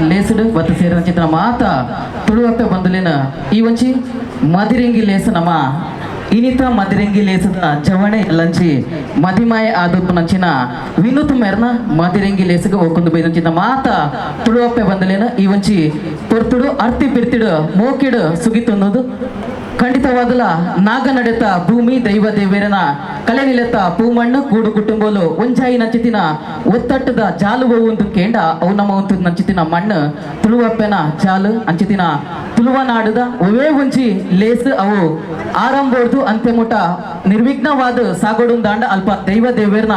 ಲೇಸುಡು ಬತ್ತ ಸೇರಿನ ಚಿತ್ರ ಮಾತ ತುಳುವಪ್ಪೆ ಬಂದಲೇನ ಈ ಒಂಚಿ ಮದಿರೆಂಗಿ ಲೇಸು ನಮ್ಮ ಇನಿತ ಮದಿರೆಂಗಿ ಲೇಸದ ಜವಣೆ ಲಂಚಿ ಮದಿಮಾಯ ಆದಪ್ಪು ನಂಚಿನ ವಿನೂತ್ ಮೆರ್ನ ಮದಿರೆಂಗಿ ಲೇಸಗೆ ಹೋಗ್ಕೊಂಡು ಬೈದಂಚಿನ ಮಾತ ತುಳುವಪ್ಪೆ ಬಂದಲೇನ ಈ ಒಂಚಿ ಪೊರ್ತುಡು ಅರ್ತಿ ಬಿರ್ತಿಡು ಮೋಕಿಡು ಸುಗಿತನ್ನೋದು ಖಂಡಿತವಾದಲ ನಾಗ ನಡೆತ ಭೂಮಿ ದೈವ ದೇವೇರನ ಕಲೆ ನಿಲೆತ ಪೂಮಣ್ಣು ಕೂಡು ಕುಟುಂಬಲು ಒಂಜಾಯಿ ನಂಚಿತಿನ ಒತ್ತಟ್ಟದ ಜಾಲು ಒಂದು ಕೇಂಡ ಅವು ನಮ್ಮ ಒಂದು ನಂಚಿತಿನ ಮಣ್ಣು ತುಳುವಪ್ಪೆನ ಜಾಲು ಅಂಚಿತಿನ ತುಳುವ ನಾಡುದ ಒವೇ ಒಂಜಿ ಲೇಸು ಅವು ಆರಂಭೋಡ್ದು ಅಂತ್ಯಮುಟ ನಿರ್ವಿಘ್ನವಾದ ಸಾಗೋಡು ದಾಂಡ ಅಲ್ಪ ದೈವ ದೇವೇರ್ನ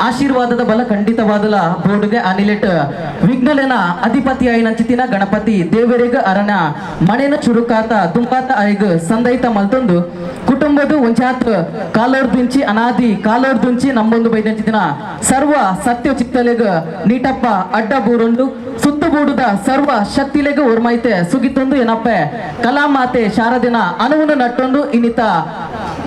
ಆಶೀರ್ವಾದದ ಬಲ ಖಂಡಿತವಾದಲ ಬೋರ್ಡುಗೆ ಅನಿಲೆಟ್ ವಿಘ್ನಲೆನ ಅಧಿಪತಿ ಆಯಿ ನಂಚಿತಿನ ಗಣಪತಿ ದೇವರಿಗ ಅರಣ ಮಣೆನ ಚುರುಕಾತ ದುಂಪಾತ ಆಯ್ಗ ಸಂದೈತ ಮಲ್ತೊಂದು ಕುಟುಂಬದ ಒಂಚಾತ್ ಕಾಲೋರ್ದುಂಚಿ ಅನಾದಿ ಕಾಲೋರ್ದುಂಚಿ ನಮ್ಮೊಂದು ಬೈದಂಚಿತಿನ ಸರ್ವ ಸತ್ಯ ಚಿತ್ತಲೆಗ ನೀಟಪ್ಪ ಅಡ್ಡ ಬೂರುಂಡು ಸುತ್ತುಗೂಡುದ ಸರ್ವ ಶಕ್ತಿಲೆಗ ಓರ್ಮೈತೆ ಸುಗಿತೊಂದು ಏನಪ್ಪೆ ಕಲಾಮಾತೆ ಶಾರದಿನ ಅನುವನ್ನು ನಟ್ಟೊಂದು ಇನ್ನಿತ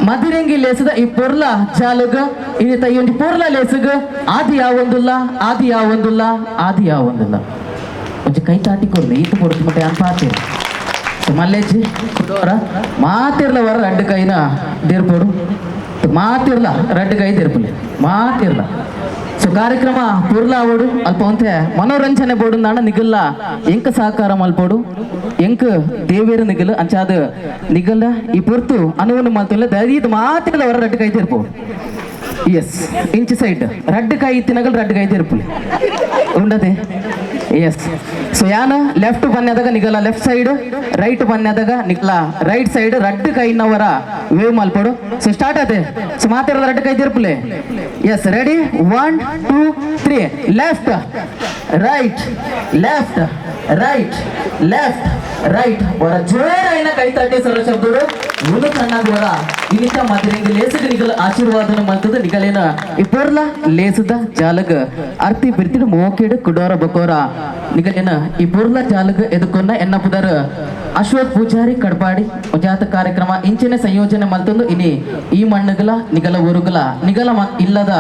ಮದಿರೆಂಗಿ ಲೇಸದ ಈ ಪೊರ್ಲ ಜಾಲಗ ಇನ್ನಿತ ಈ ಒಂದು ಪೊರ್ಲ ಲೇಸಗ ಆದಿ ಯಾವೊಂದುಲ್ಲ ಆದಿ ಯಾವೊಂದುಲ್ಲ ಆದಿ ಯಾವೊಂದುಲ್ಲ ಒಂಚ ಕೈ ತಾಟಿಕೊಡ್ದು ಈತ ಕೊಡ್ತು ಮಟ್ಟೆ ಅನ್ಪಾತಿ ಮಲ್ಲೇಜಿ ಕೊಡೋರ ಮಾತಿರ್ಲವರ ರಡ್ಡು ಕೈನ ದೇರ್ಪೋಡು ಮಾತಿರ್ಲ ರಡ್ಡು ಕೈ ದೇರ್ಪುಲಿ ಮಾತಿರ್ಲ ಸೊ ಕಾರ್ಯಕ್ರಮ ಪೂರ್ಲ ಆವೋಡು ಅಲ್ಪ ಒಂತೆ ಮನೋರಂಜನೆ ಬೋಡು ನಾಣ ನಿಗಲ್ಲ ಎಂಕ ಸಹಕಾರ ಮಲ್ಪೋಡು ಎಂಕ ದೇವೇರು ನಿಗಲು ಅಂಚಾದ ನಿಗಲ್ಲ ಈ ಪೊರ್ತು ಅನುವನ್ನು ಮಲ್ತಲ್ಲ ದರೀದ್ ಮಾತಿರ್ಲ ಅವರ ರಡ್ಡು ಕೈ ದೇರ್ಪೋಡು ಎಸ್ ಇಂಚ್ ಸೈಡ್ ರಡ್ಡು ಕೈ ತಿನ್ನಗಲ್ ರಡ್ಡು ಕೈ ದೇರ್ಪುಲಿ ಉಂಡದೆ ಎಸ್ ಸೊ ಯಾನ ಲೆಫ್ಟ್ ಬನ್ಯದಾಗ ನಿಗಲ್ಲ ಲೆಫ್ಟ್ ಸೈಡ್ ರೈಟ್ ಬನ್ಯದಾಗ ನಿಗಲ್ಲ ರೈಟ್ ಸೈಡ್ ರಡ್ಡು ಕೈನವರ ವೇವ್ ಮಲ್ಪಡು ಸೊ ಸ್ಟಾರ್ಟ್ ಅದೇ ಸೊ ಮಾತಿರಲ್ಲ ರಡ್ಡು ಕೈ ತಿರ್ಪುಲೆ yes ready 1 2 3 left right left right left right ಅವರ ಜೋರಾಯಿನ ಕೈ ತಟ್ಟಿ ಸರ್ವ ಶಬ್ದಗಳು ಒಂದು ಸಣ್ಣಾಗುವರ ಇನ್ನಿತ ಮದಿರೆಂಗಿ ಲೇಸದ ನಿಗಲ ಆಶೀರ್ವಾದನ ಮಲ್ತದ ನಿಗಲೇನ ಈ ಪೊರ್ಲ ಲೇಸದ ಜಾಲಗ ಅರ್ತಿ ಬಿರ್ತಿಡು ಮೋಕೆಡು ಕುಡೋರ ಬಕೋರ ನಿಗಲೇನ ಈ ಪೊರ್ಲ ಜಾಲಗ ಎದುಕೊನ್ನ ಎನ್ನ ಪುದರ್ ಅಶ್ವಥ್ ಪೂಜಾರಿ ಕಡ್ಪಾಡಿ ಜಾತ ಕಾರ್ಯಕ್ರಮ ಇಂಚಿನ ಸಂಯೋಜನೆ ಮಲ್ತಂದು ಇನಿ ಈ ಮಣ್ಣುಗಳ ನಿಗಲ ಊರುಗಳ ನಿಗಲ ಇಲ್ಲದ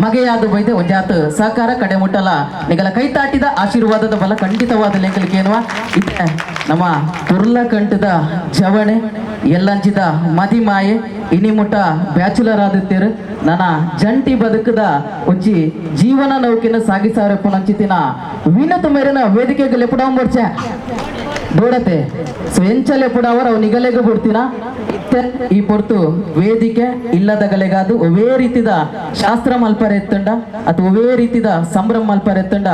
ಮಗೆಯಾದ ಬೈದೆ ಒಂಜಾತ ಸಹಕಾರ ಕಡೆ ಮುಟ್ಟಲ ನಿಗಲ ಕೈ ತಾಟಿದ ಆಶೀರ್ವಾದದ ಬಲ ಖಂಡಿತವಾದ ಲೆಂಕಲಿಕ್ಕೆ ಏನುವ ಇತ್ತೆ ನಮ್ಮ ಪುರ್ಲ ಕಂಠದ ಜವಣೆ ಎಲ್ಲಂಚಿದ ಮದಿಮಾಯೆ ಇನಿ ಮುಟ್ಟ ಬ್ಯಾಚುಲರ್ ಆದಿತ್ಯರು ನನ್ನ ಜಂಟಿ ಬದುಕದ ಒಂಚಿ ಜೀವನ ನೌಕಿನ ಸಾಗಿಸಾರಪ್ಪು ನಂಚಿತಿನ ವಿನತ ಮೇರಿನ ವೇದಿಕೆಗೆ ಲೆಪುಡಾಂಬರ್ಚೆ ದೋಡತೆ ಸೊ ಎಂಚಲೆ ಪುಡಾವರ ಅವು ನಿಗಲೆಗೆ ಬಿಡ್ತೀನ ಇತ್ತೆ ಈ ಪೊರ್ತು ವೇದಿಕೆ ಇಲ್ಲದ ಗಲೆಗಾದು ಒವೇ ರೀತಿದ ಶಾಸ್ತ್ರ ಮಲ್ಪರ ಎತ್ತಂಡ ಅಥವಾ ಒವೇ ರೀತಿದ ಸಂಭ್ರಮ ಮಲ್ಪರ ಎತ್ತಂಡ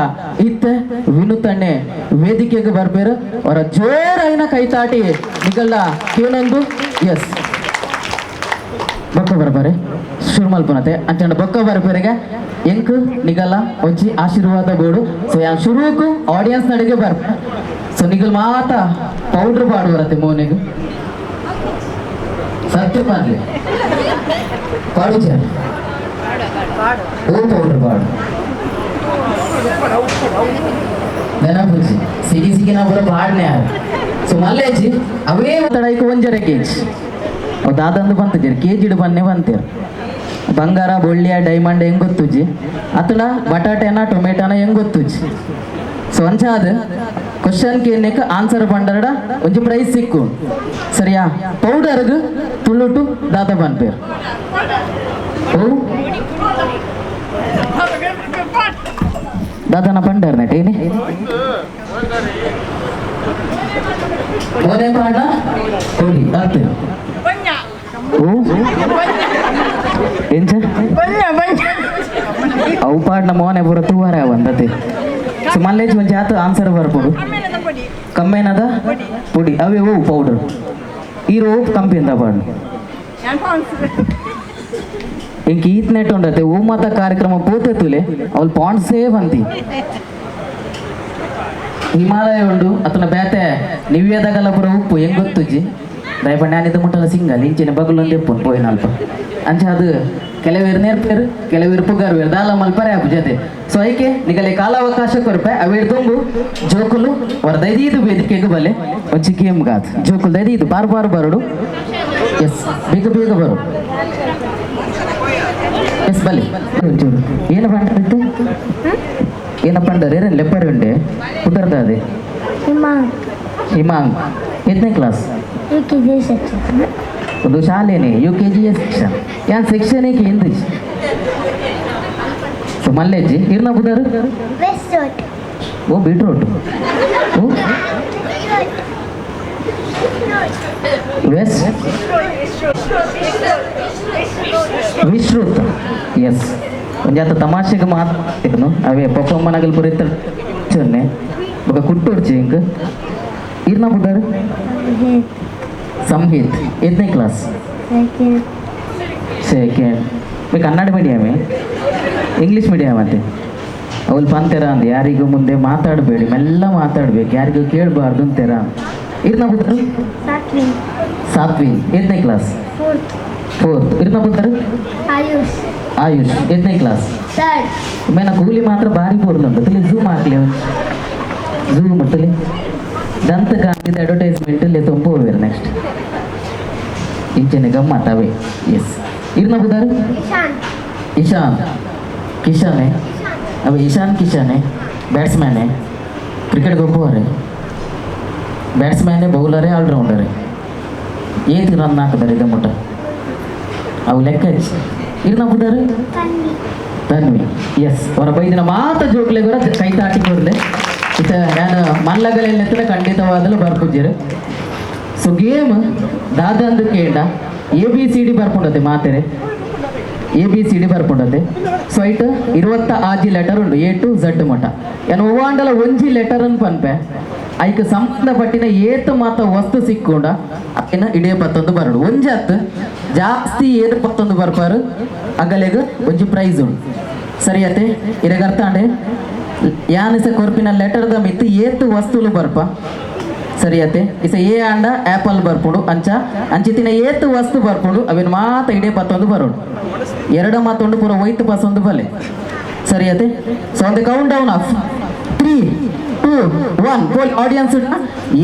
ಇತ್ತೆ ವಿನುತಣ್ಣೆ ವೇದಿಕೆಗೆ ಬರ್ಬೇರು ಅವರ ಜೋರಾಯಿನ ಕೈತಾಟಿ ನಿಗಲ್ಲ ಕೇನೊಂದು ಎಸ್ ಬೊಕ್ಕ ಬರ್ಬಾರೆ ಶುರು ಮಲ್ಪನತೆ ಅಂಚಂಡ ಬೊಕ್ಕ ಬರ್ಬೇರೆಗೆ ಎಂಕ್ ನಿಗಲ್ಲ ಒಂಚಿ ಆಶೀರ್ವಾದ ಬೋಡು ಸೊ ಯಾ ಶುರುಕು ಆಡಿಯನ್ಸ್ ನಡಿಗೆ ಬರ್ಬ ಸೊ ನಿಗಲ್ ಮಾತ ಪೌಡ್ರ್ ಪಾಡು ಬರತ್ತೆ ಮೋನಿಗೆ ಸತ್ಯ ಪಾಡ್ಲಿ ಪಾಡು ಜನ ಓ ಪೌಡ್ರ್ ಪಾಡು ನೆನಪುಜಿ ಸಿಗಿ ಸಿಗಿ ನಾ ಬರೋ ಪಾಡ್ನೆ ಸೊ ಮಲ್ಲೇಜಿ ಅವೇ ತಡೈಕು ಒಂಜರೆ ಕೇಜ್ ಅವು ದಾದಂದು ಬಂತಿದ್ದೀರಿ ಕೇಜಿಡು ಬನ್ನೆ ಬಂತೀರಿ ಬಂಗಾರ ಬೊಳ್ಳಿಯ ಡೈಮಂಡ್ ಹೆಂಗ್ ಗೊತ್ತುಜಿ ಅತ್ತಡ ಬಟಾಟೆನ ಟೊಮೆಟೋನ ಹೆಂಗ್ ಗೊತ್ತುಜಿ ಸೊ ಅಂಚಾದ ಕ್ವಶನ್ ಕೇಳಕ ಆನ್ಸರ್ ಬಂಡರಡ ಒಂಜಿ ಪ್ರೈಸ್ ಸಿಕ್ಕು ಸರಿಯಾ ಪೌಡರ್ಗ್ ತುಳುಟು ದಾದ ಬನ್ಪೇರು ಓ ದಾದನ ಬಂಡರ್ನೆ ಟೇನೆ ಓನೆ ಪಾಡ ಓಡಿ ದಾತೆ ಓ ಎಂಚ ಅವು ಪಾಡ್ನ ಮೋನೆ ಪೂರ ತೂವಾರ ಬಂದತೆ ಸೊ ಮಲ್ಲೇಜ್ ಒಂಚೆ ಆತ ಆನ್ಸರ್ ಬರ್ಬೋದು ಕಮ್ಮೇನದ ಪುಡಿ ಅವೇ ಓ ಪೌಡರ್ ಈರೋ ಕಂಪಿ ಅಂತ ಪಾಡು ಇಂಕ ಈತ್ ನೆಟ್ ಉಂಡತೆ ಓ ಮಾತ ಕಾರ್ಯಕ್ರಮ ಪೋತೆ ತುಲೆ ಅವಳು ಪಾಂಡ್ಸೇ ಬಂತಿ ಹಿಮಾಲಯ ಉಂಡು ಅತನ ಬೇತೆ ನಿವ್ಯದಾಗಲ್ಲ ಪುರ ಉಪ್ಪು ಹೆಂಗ್ ಗೊತ್ತುಜಿ ದಯಪ ನಾನಿದ ಮುಟ್ಟಲ ಸಿಂಗಲ್ ಇಂಚಿನ ಬಗಲೊಂದು ಎಪ್ಪು ಪೋಯಿನ ಅಲ್ಪ ಅಂಚ ಅದು ಕೆಲವೇರು ನೇರ್ಪೇರು ಕೆಲವೇರು ಪುಗಾರು ದಾಲ ಮಲ್ಪರೆ ಆಪು ಜೊತೆ ಸೊ ಐಕೆ ನಿಗಲೆ ಕಾಲಾವಕಾಶ ಕೊರಪೆ ಅವೇರು ತುಂಬು ಜೋಕುಲು ಅವರ ದೈದೀದು ವೇದಿಕೆಗೆ ಬಲೆ ಒಂಚಿ ಗೇಮ್ ಗಾತ್ ಜೋಕುಲು ದೈದೀದು ಬಾರ್ ಬಾರ್ ಬರೋಡು ಎಸ್ ಬೇಗ ಬೇಗ ಬರು ಎಸ್ ಬಲೆ ಏನು ಬಂದಿತ್ತು ಏನಪ್ಪ ಅಂಡರೆ ಲೆಪ್ಪರ್ ಉಂಡೆ ಕುದರ್ದ ಅದೇ ಹಿಮಾಂಗ್ ಎಷ್ಟನೇ ಕ್ಲಾಸ್ ಒಂದು ಶಾಲೆನೇ UKG ಸೆಕ್ಷನ್ ಯಾನ್ ಸೆಕ್ಷನ್ ಏಕೆ ಎಂದು ಸೊ ಮಲ್ಲೇಜಿ ಇರ್ನ ಬುದರ್ ಓ ಬೀಟ್ರೋಟ್ ಓ ವೆಸ್ಟ್ ವಿಶ್ರುತ್ ಎಸ್ ಒಂದು ಜಾತ ತಮಾಷೆಗೆ ಮಾತಾಡ್ನು ಅವೇ ಪಪ್ಪಮ್ಮನಗಲ್ ಬರೀತನೆ ఒక ಕುಟ್ಟೋಡ್ಚಿ ಇಂಕ್ ಇರ್ನ ಬುದರ್ ಸಂಹಿತ್ ಎಷ್ಟನೇ ಕ್ಲಾಸ್ ಸೆಕೆಂಡ್ ಮೀ ಕನ್ನಡ ಮೀಡಿಯಮೇ ಇಂಗ್ಲೀಷ್ ಮೀಡಿಯಮ್ ಅಂತೆ ಅವಳು ಪಂತೆರ ಅಂದೆ ಯಾರಿಗೂ ಮುಂದೆ ಮಾತಾಡಬೇಡಿ ಮೆಲ್ಲ ಮಾತಾಡ್ಬೇಕು ಯಾರಿಗೂ ಕೇಳಬಾರ್ದು ಅಂತೆರ ಇರ್ನ ಬುದ್ಧರು ಸಾತ್ವಿನ್ ಎಷ್ಟನೇ ಕ್ಲಾಸ್ ಫೋರ್ತ್ ಇರ್ನ ಬುದ್ಧರು ಆಯುಷ್ ಎಷ್ಟನೇ ಕ್ಲಾಸ್ ಮೇನ ಕೂಲಿ ಮಾತ್ರ ಭಾರಿ ಬೋರ್ಲುಂಟು ತಲೆ ಝೂಮ್ ಹಾಕ್ಲಿ ಝೂಮ್ ತಲೆ ದಂತ ಗಾಂಧಿದ ಅಡ್ವರ್ಟೈಸ್ಮೆಂಟ್ ಇಲ್ಲಿ ತುಂಬ ಹೋಗ್ಯಾರ ನೆಕ್ಸ್ಟ್ ಇಂಚನೆ ಗಮ್ಮತ್ ಅವೇ ಎಸ್ ಇರ್ನ ಬುದ್ಧರು ಇಶಾನ್ ಕಿಶಾನೆ अब ईशान किशन है बैट्समैन है क्रिकेट ಗೊಬ್ಬವರೆ ಬ್ಯಾಟ್ಸ್ಮನ್ ಬೌಲರ್ ಆಲ್ರೌಂಡರ್ ಏತಿ ರನ್ ಹಾಕಿದ್ದಾರೆ ಈಗ ಮುಟ್ಟ ಅವು ಲೆಕ್ಕ ಇರ್ನ ಬುದರ್ ತನ್ವಿ ಎಸ್ ಅವರ ಬೈದಿನ ಮಾತ ಜೋಕ್ಲೆ ಕೂಡ ಕೈ ತಾಟಿ ಕೊಡ್ಲೆ ಇತ ನಾನು ಮಲ್ಲಗಲೆಲ್ಲ ಖಂಡಿತವಾದಲು ಬರ್ಪುಜ್ಜರು ಸೊ ಗೇಮ್ ದಾದಂದು ಕೇಂಡ ABCD ಬರ್ಕೊಂಡತೆ ಮಾತೆರೆ ABCD ಬರ್ಕೊಂಡತೆ ಸೊ ಇಟ್ 26 ಲೆಟರ್ ಉಂಡು A to Z ಮಟ್ಟ ಏನು ಒವ್ವಾಂಡಲ ಒಂಜಿ ಲೆಟರ್ ಅನ್ ಪನ್ಪೆ ಐಕ್ ಸಂಬಂಧಪಟ್ಟಿನ ಏತ್ ಮಾತ ವಸ್ತು ಸಿಕ್ಕೊಂಡ ಅಕ್ಕಿನ ಇಡೇ ಪತ್ತೊಂದು ಬರಡು ಒಂಜತ್ ಜಾಸ್ತಿ ಏತ್ ಪತ್ತೊಂದು ಬರ್ಪಾರು ಅಗಲೆಗ್ ಒಂಜಿ ಪ್ರೈಸ್ ಉಂಡು ಸರಿಯತೆ ಇರೆಗ್ ಅರ್ಥ ಅಂಡೆ ಯಾನಿಸ ಕೊರ್ಪಿನ ಲೆಟರ್ದ ಮಿತ್ತು ಏತ್ ವಸ್ತುಲು ಬರ್ಪ ಸರಿಯತೆ ಇಸ ಏ ಅಂಡ ಆಪಲ್ ಬರ್ಪುಡು ಅಂಚಿತಿನ ಏತ್ ವಸ್ತು ಬರ್ಪುಡು ಅವಿನ ಮಾತ ಇಡೇ ಪತ್ತೊಂದು ಬರೋಡು ಎರಡು ಮಾತೊಂದು ಪೂರ ಒಯ್ತು ಪಸೊಂದು ಬಲೆ ಸರಿಯತೆ so on the countdown of 3 2 1 poll audience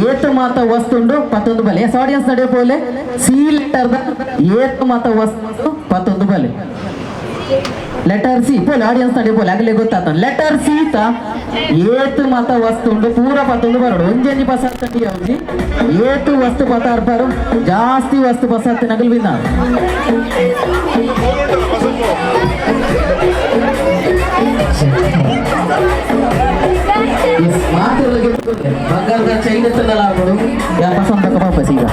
ಏತ್ ಮಾತ ವಸ್ತುಂಡು ಪತ್ತೊಂದು ಬಲೆ ಎಸ್ ಆಡಿಯನ್ಸ್ ನಡೆ ಪೋಲೆ ಸಿ ಲೆಟರ್ ದ ಏತ್ ಮಾತ ವಸ್ತು ಪತ್ತೊಂದು ಬಲೆ ಲೆಟರ್ ಸಿ ಪೋಲ್ ಆಡಿಯನ್ಸ್ ನಡೆ ಪೋಲೆ ಆಗಲೇ ಗೊತ್ತಾತ ಲೆಟರ್ ಸಿ ತ ಏತ್ ಮಾತ ವಸ್ತು ಉಂಡು ಪೂರ ಪತ್ತೊಂದು ಬರೋಡು ಒಂಜಿ ಪಸತ್ತಂಡಿ ಅವಜಿ ಏತು ವಸ್ತು ಪತ ಅರ್ಪಾರು ಜಾಸ್ತಿ ವಸ್ತು ಪಸತ್ತೆ ನಗಲ್ ವಿನ್ನ ಬಂಗಾರದ ಚೈನತ್ತಲ್ಲ ಆಗ್ಬೋದು ಯಾ ಪಸಂತ ವಾಪಸ್ ಈಗ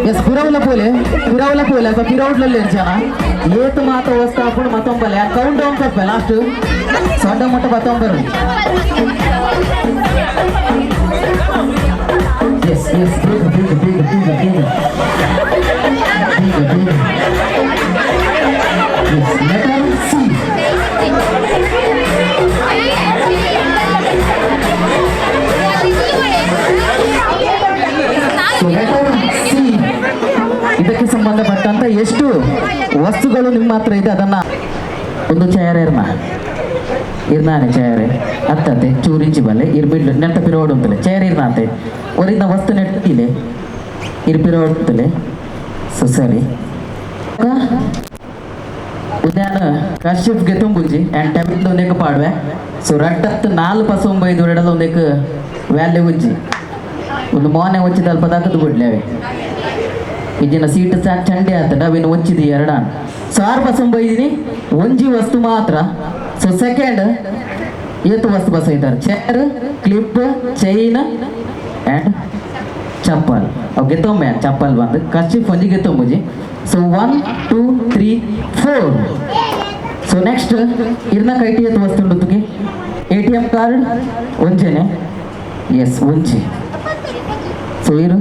ಎಸ್ ಪಿರೌಲ ಪೋಲೆ ಅಥವಾ ಪಿರೌಡ್ಲಲ್ಲಿ ಜನ ಏತು ಮಾತ ವಸ್ತು ಹಾಕೊಂಡು ಮತ್ತೊಂಬಲ್ಲ ಕೌಂಟ್ ಡೌನ್ ಕೊಪ್ಪೆ ಲಾಸ್ಟ್ ಸೊಡ್ಡ ಮೊಟ್ಟ ಪತ್ತೊಂಬರು ಎಸ್ ಎಸ್ ಲೆಟರ್ ಸಿ ಇದಕ್ಕೆ ಸಂಬಂಧಪಟ್ಟಂತ ಎಷ್ಟು ವಸ್ತುಗಳು ನಿಮ್ಮ ಹತ್ರ ಇದೆ ಅದನ್ನ ಒಂದು ಚೇರ್ ಇರ್ನಾನೆ ಚೇರೆ ಹತ್ತತೆ ಚೂರಿಂಚಿ ಬಲ್ಲೆ ಇರ್ಬಿಡ್ಲು ನೆಟ್ಟ ಪಿರೋಡ್ ಉಂಟಲೆ ಚೇರ್ ಇರ್ನಾತೆ ಒರಿಂದ ವಸ್ತು ನೆಟ್ಟಿಲೆ ಇರ್ಪಿರೋಡ್ ಉಂಟಲೆ ಸೊ ಸರಿ ಉದ್ಯಾನ ಕಶ್ಯಪ್ಗೆ ತುಂಬುಜಿ ಆ್ಯಂಡ್ ಟೆಮಿಂದ ಒಂದೇಕ ಪಾಡ್ವೆ ಸೊ ರಡ್ಡತ್ತು 4 ಎಡಲು ಒಂದೇಕ ವ್ಯಾಲ್ಯೂ ಉಜ್ಜಿ ಒಂದು ಮೋನೆ ಒಚ್ಚಿದ ಅಲ್ಪ ದಾಕದ್ದು ಬಿಡ್ಲೇವೆ ಇಜಿನ ಸೀಟ್ ಚಂಡೆ ಆತಡ ಅವಿನ ಒಚ್ಚಿದಿ ಎರಡ ಸೊ 6 ಒಂಜಿ ವಸ್ತು ಮಾತ್ರ ಸೊ ಸೆಕೆಂಡ್ ಏತು ವಸ್ತು ಬಸ ಇದ್ದಾರೆ ಚೇರ್ ಕ್ಲಿಪ್ ಚೈನ್ ಆ್ಯಂಡ್ ಚಪ್ಪಲ್ ಅವು ಗೆತ್ತೊಮ್ಮೆ ಚಪ್ಪಲ್ ಬಂದು ಕಶ್ಚಿಪ್ ಒಂಜಿ ಗೆತ್ತೊಂಬುಜಿ ಸೊ 1 2 3 4 ಸೊ ನೆಕ್ಸ್ಟ್ ಇರ್ನ ಕೈಟಿ ಏತು ವಸ್ತು ಉಂಡುತ್ತಿಗೆ ATM ಕಾರ್ಡ್ ಒಂಜೆನೆ ಎಸ್ ಒಂಜಿ ಸೊ ಇರು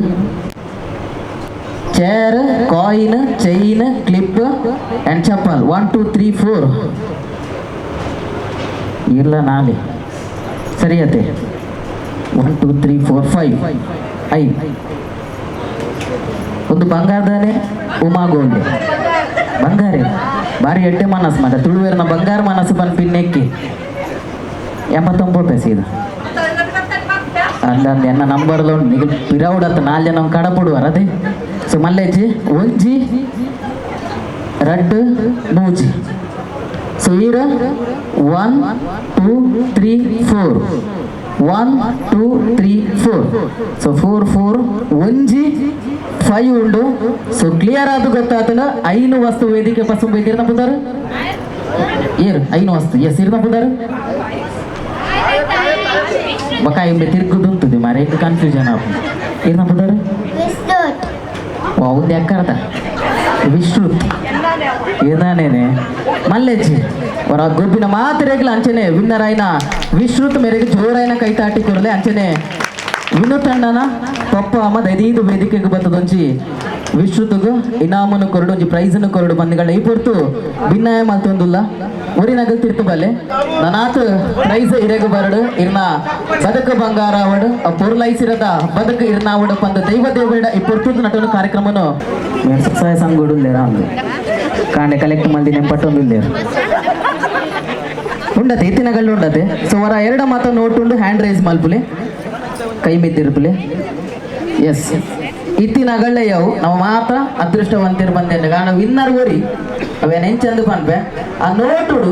chair coin chain clip and ಚಪ್ಪಲ್ 1 2 3 4 ಇಲ್ಲ ನಾಳೆ ಸರಿಯತೆ 1 2 3 4 5 ಒಂದು ಬಂಗಾರದಾನೆ ಉಮಾ ಗೋಲ್ಡ್ ಬಂಗಾರೆ ಭಾರಿ ಎಡ್ಡೆ ಮನಸ್ಸು ಮಾಡ ತುಳುವೇರಿನ ಬಂಗಾರ ಮನಸ್ಸು ಬಂದು ಪಿನ್ನೆಕ್ಕಿ 89 ಪೈಸೆ ಇದು ಅಲ್ಲಂದು ಎನ್ನ ನಂಬರ್ಲು ನಿಗ ಪಿರೌಡತ್ತ 4 ಜನ ಕಡಪುಡುವರ ಅದೇ ಸೊ ಮಲ್ಲೇಜಿ ಒಂಜಿ ರಡ್ಡು ಮೂಜಿ ಸೊ ಈಗ 1 2 3 4 1 2 3 4 ಸೊ 4 4 ಒಂಜಿ 5 ಉಂಡು. ಸೊ ಕ್ಲಿಯರ್ ಆದ ಗೊತ್ತಾತನ ಐನು ವಸ್ತು ವೇದಿಕೆ ಪಸು ಬೇಕಿರ್ನ ಬುದಾರು ಏರು ಐನು ವಸ್ತು ಎಸ್ ಇರ್ನ ಬುದಾರು ಬಕ ಎಂಬೆ ತಿರ್ಗುದುಂತದೆ ಮಾರೆ ಇದು ಕನ್ಫ್ಯೂಷನ್ ಆಪು ಇರ್ನ ಬುದಾರು ಒಂದು ಎಕ್ಕರ್ದ ವಿಶ್ರುತ್ ಏನಾನೇನೆ ಮಲ್ಲೆಜ್ಜಿ ಅವರ ಗೊಬ್ಬಿನ ಮಾತ್ರೆಗಳು ಅಂಚನೆ ವಿನ್ನರ್ ಆಯ್ನ ವಿಶ್ರುತ್ ಮೇರೆಗೆ ಜೋರಾಯ್ನ ಕೈತಾಟಿ ಕೊರಲೆ ಅಂಚನೆ ವಿನೂತಣ್ಣನ ಪಪ್ಪ ಅಮ್ಮ ದೈದು ವೇದಿಕೆಗೆ ಬರ್ತದೊಂಜಿ ವಿಶ್ರುತ್ಗೂ ಇನಾಮನು ಕೊರಡು ಒಂಜಿ ಪ್ರೈಸ್ನು ಕೊರಡು ಬಂದಿಗಳ ಈ ಪೊರ್ತು ಭಿನ್ನಾಯ ಮಲ್ತೊಂದುಲ್ಲ ಊರಿನಾಗಲ್ ತಿರ್ತು ಬಲ್ಲೆ ನನಾತ್ ಪ್ರೈಸ್ ಇರೆಗು ಬರಡು ಇರ್ನ ಬದುಕು ಬಂಗಾರ ಅವಡು ಪೊರ್ಲೈಸಿರದ ಬದುಕು ಇರ್ನ ಅವಡು ಪಂದ ದೈವ ದೇವೇಡ ಈ ಪೊರ್ತು ನಟನ ಕಾರ್ಯಕ್ರಮನು ವ್ಯವಸಾಯ ಸಂಘ ಅಂದು ಕಾಂಡೆ ಕಲೆಕ್ಟ್ ಮಂದಿ ನೆಂಪಟ್ಟೊಂದುಲ್ಲೇರು ಉಂಡತೆ ಇತ್ತಿನಗಳು ಉಂಡತೆ ಸೊ ಅವರ ಎರಡು ಮಾತ ನೋಟುಂಡು ಹ್ಯಾಂಡ್ ರೈಸ್ ಮಲ್ಪುಲೆ ಕೈ ಮಿದ್ದಿರ್ಪುಲೆ ಎಸ್ ಇತ್ತಿನಗಳೇ ಯಾವು ನಾವು ಮಾತ್ರ ಅದೃಷ್ಟವಂತಿರು ಬಂದೇನೆ ಕಾರಣ ವಿನ್ನರ್ ಓರಿ ಅವೇನು ಹೆಂಚಂದು ಪನ್ಪೆ ಆ ನೋಟುಡು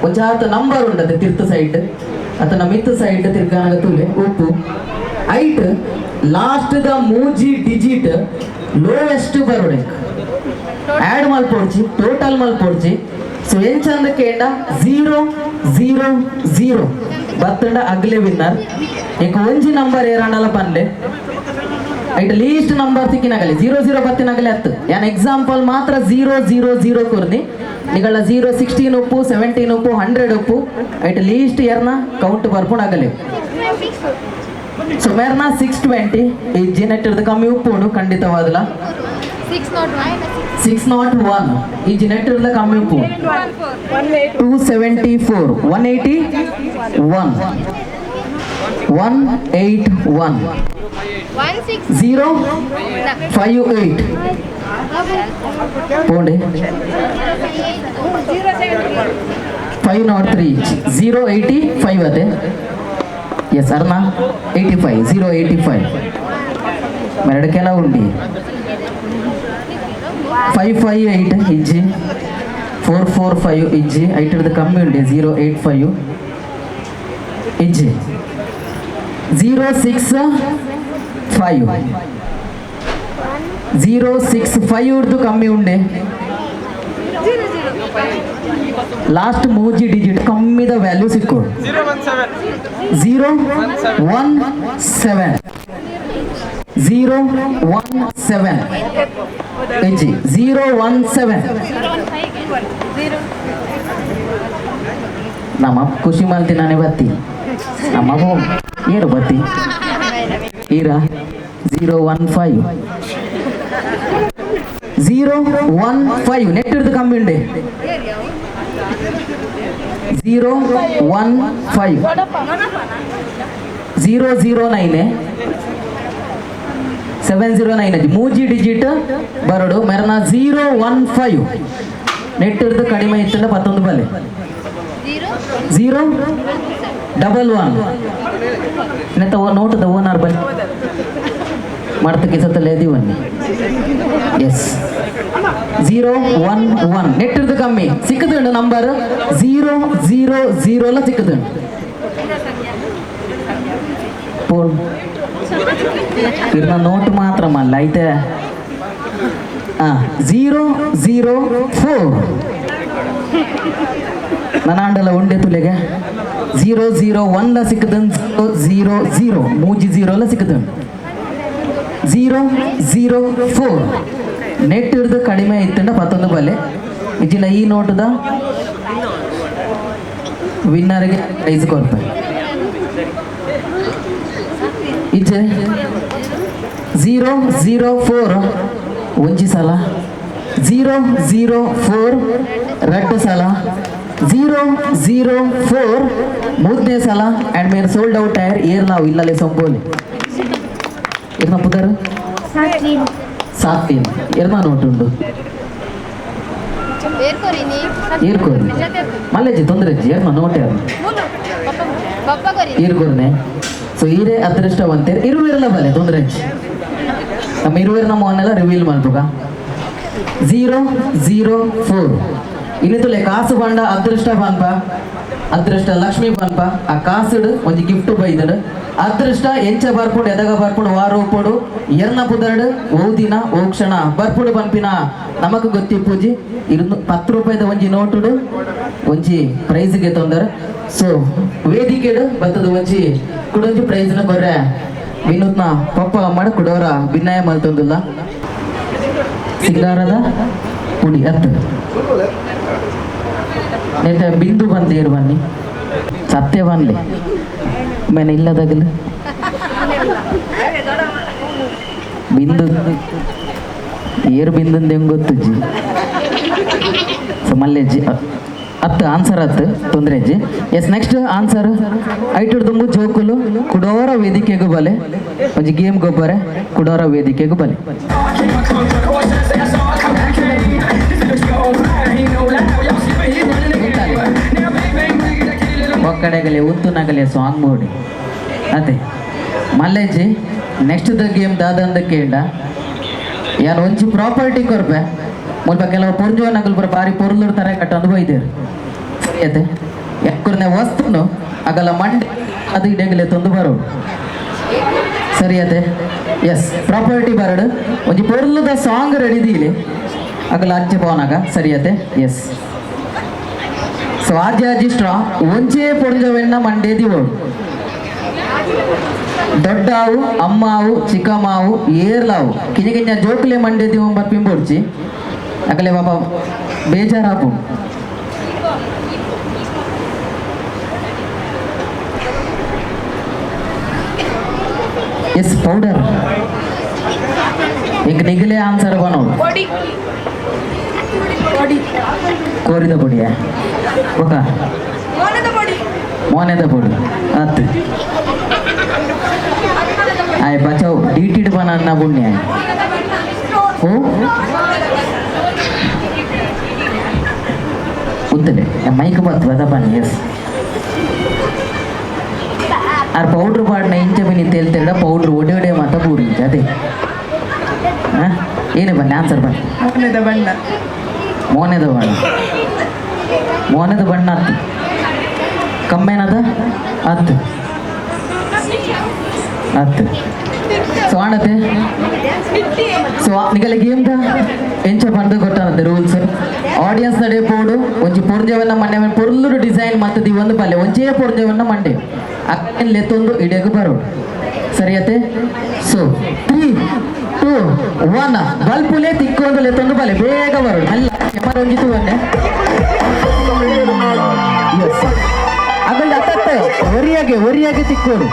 ಒಂಚಾತ ನಂಬರ್ ಉಂಡತೆ ತಿರ್ತು ಸೈಡ್ ಅಥವಾ ಮಿತ್ತು ಸೈಡ್ ತಿರ್ಗಾನಗ ತುಲೆ ಉಪ್ಪು ಐಟ್ ಲಾಸ್ಟ್ ದ ಮೂಜಿ ಡಿಜಿಟ್ ಲೋಯೆಸ್ಟ್ ಬರೋಡೆ ಆ್ಯಡ್ ಮಲ್ಪೋಡ್ಚಿ ಟೋಟಲ್ ಮಲ್ಪೋಡ್ಚಿ ಸೊ ಎಂಚಂದ ಕೇಂಡ 0 0 0 ಬತ್ತಂಡ ಅಗ್ಲೆ ವಿನ್ನರ್ ಈಗ ಒಂಜಿ ನಂಬರ್ ಏರಾಣಲ ಪನ್ಲೆ ಐಟ್ ಲೀಸ್ಟ್ ನಂಬರ್ ತಿಕ್ಕಿನಾಗಲಿ 0 0 ಬತ್ತಿನಾಗಲಿ ಹತ್ತು ಯಾನ್ ಎಕ್ಸಾಂಪಲ್ ಮಾತ್ರ 0 0 0 ಕೊರ್ನಿ ನಿಗಳ 0 16 ಉಪ್ಪು 17 ಉಪ್ಪು 100 ಉಪ್ಪು ಐಟ್ ಲೀಸ್ಟ್ ಏರ್ನ ಕೌಂಟ್ ಬರ್ಪುಣಾಗಲಿ ಸೊ ಮೇರ್ನ 620 ಈ ಜಿನೆಟ್ಟಿರ್ದು ಕಮ್ಮಿ ಉಪ್ಪುಂಡು ಖಂಡಿತವಾದಲ್ಲ 601 ಈ ಜಿನೆಟ್ಟಿರ್ದ ಕಮ್ಮಿ ಉಪ್ಪು 274 181 181 058 ಪೋಂಡೆ 503 085 ಅದೇ ಎಸ್ ಅರ್ನಾ 85 085 ಎರಡು ಕೆಲ ಉಂಡಿ 558 ಇಜ್ಜಿ 445 ಇಜ್ಜಿ ಐಟರ್ದು ಕಮ್ಮಿ ಉಂಡೆ 085 ಇಜ್ಜಿ 065 ಉರ್ದು ಕಮ್ಮಿ ಉಂಡೆ ಲಾಸ್ಟ್ ಮೂಜಿ ಡಿಜಿಟ್ ಕಮ್ಮಿದ ವ್ಯಾಲ್ಯೂ ಸಿಕ್ಕೋಡು 017 ಇಜ್ಜಿ 017 ನಮ್ಮ ಖುಷಿ ಮಾಲ್ತಿ ನಾನೇ ಬತ್ತಿ ನಮ್ಮ ಏರು ಬತ್ತಿ ಈರ 015 ನೆಟ್ ಇರ್ದು ಕಮ್ಮಿ ಉಂಡೆ 009 709 ಮೂಜಿ ಡಿಜಿಟ್ ಬರೋಡು ಮೆರನ 015 ನೆಟ್ ಇರ್ದು ಕಡಿಮೆ ಇತ್ತಂದ್ರೆ 11 ಬಲೆ 011 ನೆತ್ತ ನೋಟದ ಓನರ್ ಬಲೆ ಮಾಡ್ತಕ್ಕೆ ಸತ್ತಲ್ಲೇ ಇದೀವನ್ನಿ ಎಸ್ 011 ನೆಟ್ ಇರ್ದು ಕಮ್ಮಿ ಸಿಕ್ಕದುಂಡು ನಂಬರ್ 000 ಎಲ್ಲ ಸಿಕ್ಕದುಂಡು ಫೋನ್ ಇರ್ನ ನೋಟ್ ಮಾತ್ರ ಮಲ್ಲ ಐತೆ 004 ನನ್ನ ಅಂಡಲ ಉಂಡೆ ತುಲೆಗೆ 001 ಸಿಕ್ಕದನ್ 000 ಮೂಜಿ 0 ಎಲ್ಲ ಸಿಕ್ಕದನ್ 004 ನೆಟ್ ಇರ್ದು ಕಡಿಮೆ ಇತ್ತಂಡ 11 ಬಲೆ ಇಜಿನ ಈ ನೋಟದ ವಿನ್ನರ್ಗೆ ಪ್ರೈಸ್ ಕೊಡ್ತಾರೆ ಇಜ್ಜೆ 004 ಒಂಜಿ ಸಲ 004 ಎರಡು ಸಲ 004 ಮೂರನೇ ಸಲ ಆ್ಯಂಡ್ ಮೇರ್ ಸೋಲ್ಡ್ ಔಟ್ ಟೈರ್ ಏರ್ ನಾವು ಇಲ್ಲಲ್ಲೇ ಸೊಂಬೋಲಿ ಏರ್ನ ಪುದರ್ 7 ಏರ್ನ ನೋಟುಂಡು ಏರ್ಕೋರಿ ಮಲ್ಲೆಜ್ಜಿ ತೊಂದರೆ ಅಜ್ಜಿ ಏರ್ನ ನೋಟ್ ಯಾರು ಏರ್ಕೋರ್ನೆ ಸೊ ಈರೇ ಅದೃಷ್ಟವಂತೇರು ಇರುವಿರಲ್ಲ ಬಲೆ ತೊಂದರೆ ಅಜ್ಜಿ ನಮ್ಮ ಇರುವಿರ ನಮ್ಮ ಅವನ್ನೆಲ್ಲ ರಿವೀಲ್ ಮಾಡ್ಬೇಕ 004 ಇನ್ನಿತಲೆ ಕಾಸು ಬಂಡ ಅದೃಷ್ಟ ಬನ್ಪ ಅದೃಷ್ಟ ಲಕ್ಷ್ಮಿ ಬನ್ಪ ಆ ಕಾಸುಡು ಒಂದು ಗಿಫ್ಟ್ ಬೈದಡು ಅದೃಷ್ಟ ಎಂಚ ಬರ್ಪುಡು ಎದಗ ಬರ್ಪುಡು ವಾರ ಉಪ್ಪುಡು ಎರ್ನ ಪುದರ್ಡು ಓದಿನ ಓ ಕ್ಷಣ ಬರ್ಪುಡು ಬನ್ಪಿನ ನಮಕ್ ಗೊತ್ತಿ ಪೂಜಿ 10 ರೂಪಾಯಿದ ಒಂಜಿ ನೋಟುಡು ಒಂಜಿ ಪ್ರೈಸ್ಗೆ ತೊಂದರೆ ಸೊ ವೇದಿಕೆಡು ಬತ್ತದ ಒಂಜಿ ಕುಡೊಂಜಿ ಪ್ರೈಸ್ನ ಕೊರ್ರೆ ವಿನೂತ್ನ ಪಪ್ಪ ಅಮ್ಮಡ ಕುಡೋರ ಭಿನ್ನಾಯ ಮಲ್ತೊಂದುಲ್ಲ ಸಿಂಗಾರದ ಪುಡಿ ಅತ್ತು ನೆಟ್ಟ ಬಿಂದು ಬಂದೇರು ಬನ್ನಿ ಸತ್ಯ ಬನ್ಲಿ ಮೇನೆ ಇಲ್ಲದಾಗಲು ಬಿಂದು ಏರು ಬಿಂದು ಹೆಂಗ್ ಗೊತ್ತಜ್ಜಿ ಸೊ ಮಲ್ಲೆಜ್ಜಿ ಹತ್ತು ಆನ್ಸರ್ ಹತ್ತು ತೊಂದರೆ ಅಜ್ಜಿ ಎಸ್ ನೆಕ್ಸ್ಟ್ ಆನ್ಸರ್ ಐಟುಡ್ ತುಂಬು ಜೋಕುಲು ಕುಡೋರ ವೇದಿಕೆಗೂ ಬಲೆ ಒಂಜಿ ಗೇಮ್ ಗೊಬ್ಬರೆ ಕುಡೋರ ವೇದಿಕೆಗೂ ಬಲೆ ಒಕ್ಕಡೆಗಲೆ ಉತ್ತುನಗಲೆ ಸಾಂಗ್ ಬೋಡಿ ಅದೇ ಮಲ್ಲೆಜ್ಜಿ ನೆಕ್ಸ್ಟ್ ದ ಗೇಮ್ ದಾದಂದ ಕೇಂಡ ಯಾರು ಒಂಚಿ ಪ್ರಾಪರ್ಟಿ ಕೊರ್ಪೆ ಮುಲ್ಪ ಕೆಲವು ಪೊರ್ಜುವ ನಗಲ್ ಬರ ಬಾರಿ ಪೊರ್ಲೂರು ತರ ಕಟ್ಟೊಂದು ಬೈದೇರು ಸರಿಯತೆ ಯಾಕುರ್ನೆ ವಸ್ತುನು ಆಗಲ್ಲ ಮಂಡೆ ಅದು ಇಡೆಗಲೆ ತಂದು ಬರೋಡು ಸರಿಯತೆ ಎಸ್ ಪ್ರಾಪರ್ಟಿ ಬರಡು ಒಂಜಿ ಪೊರ್ಲುದ ಸಾಂಗ್ ರೆಡಿದೀಲಿ ಆಗಲ್ಲ ಅಚ್ಚೆ ಪೋನಾಗ ಸರಿಯತೆ ಎಸ್ ಸೊ ಆಜಿ ಸ್ಟ್ರಾ ಒಂಚೇ ಪೊರ್ಜವೆಣ್ಣ ಮಂಡೇದಿ ಓಡು ದೊಡ್ಡಾವು ಅಮ್ಮಾವು ಚಿಕ್ಕಮ್ಮಾವು ಏರ್ಲಾವು ಕಿಂಜ ಕಿಂಜ ಜೋಕ್ಲೆ ಮಂಡೇದಿ ಒಂಬತ್ತು ಪಿಂಬೋಡ್ಚಿ ಅಕಲೆ ಪಾಪ ಬೇಜಾರಾಪು ಎಸ್ ಪೌಡರ್ ಈಗ ನಿಗಲೆ ಆನ್ಸರ್ ಬನೋಡು ಕೋರಿದ ಪುಡಿಯ ಒಕ ಮೋನೆದ ಪುಡಿ ಹತ್ತು ಆಯ್ ಬಚಾವ್ ಡಿಟಿಡ್ ಬನ ಬುಣ್ಯ ಓ ಉತ್ತಲೆ ಮೈಕ್ ಬತ್ತು ಅದ ಬನ್ನಿ ಎಸ್ ಆರ್ ಪೌಡ್ರ್ ಪಾಡ್ನ ಇಂಚ ಬನ್ನಿ ತೇಲ್ತೆರಡ ಪೌಡ್ರ್ ಒಡೆ ಮಾತ ಪೂರಿ ಅದೇ ಏನೇ ಬನ್ನಿ ಆನ್ಸರ್ ಬನ್ನಿ ಮೋನೆದ ಬಣ್ಣ ಹತ್ತು ಕಮ್ಮೇನದ ಹತ್ತು ಸೊ ಆಣತೆ ಸೊ ನಿಗಲೆ ಗೇಮ್ದ ಎಂಚ ಬಂದು ಗೊತ್ತಾನತ್ತೆ ರೂಲ್ಸ್ ಆಡಿಯನ್ಸ್ ನಡೆ ಪೋಡು ಒಂಜಿ ಪೊರ್ಜವನ್ನ ಮಂಡೆ ಪೊರ್ಲುಡು ಡಿಸೈನ್ ಮತ್ತದಿ ಒಂದು ಪಲ್ಲೆ ಒಂಚೇ ಪೊರ್ಜವನ್ನ ಮಂಡೆ ಅಕ್ಕನ್ ಲೆತ್ತೊಂದು ಇಡೆಗು ಬರೋಡು ಸರಿಯತೆ ಸೊ 3, 2, 1 ಬಲ್ಪುಲೆ ತಿಕ್ಕೊಂಡು ಲೆತ್ತೊಂದು ಬಲ್ಲೆ ಬೇಗ ಬರೋಡು ಅಲ್ಲ ಕೆಮರ ಒಂಜಿತು ಬನ್ನೆ ಅಗಲ್ ಅತ್ತತ್ತೆ ಒರಿಯಾಗೆ ತಿಕ್ಕೋಡು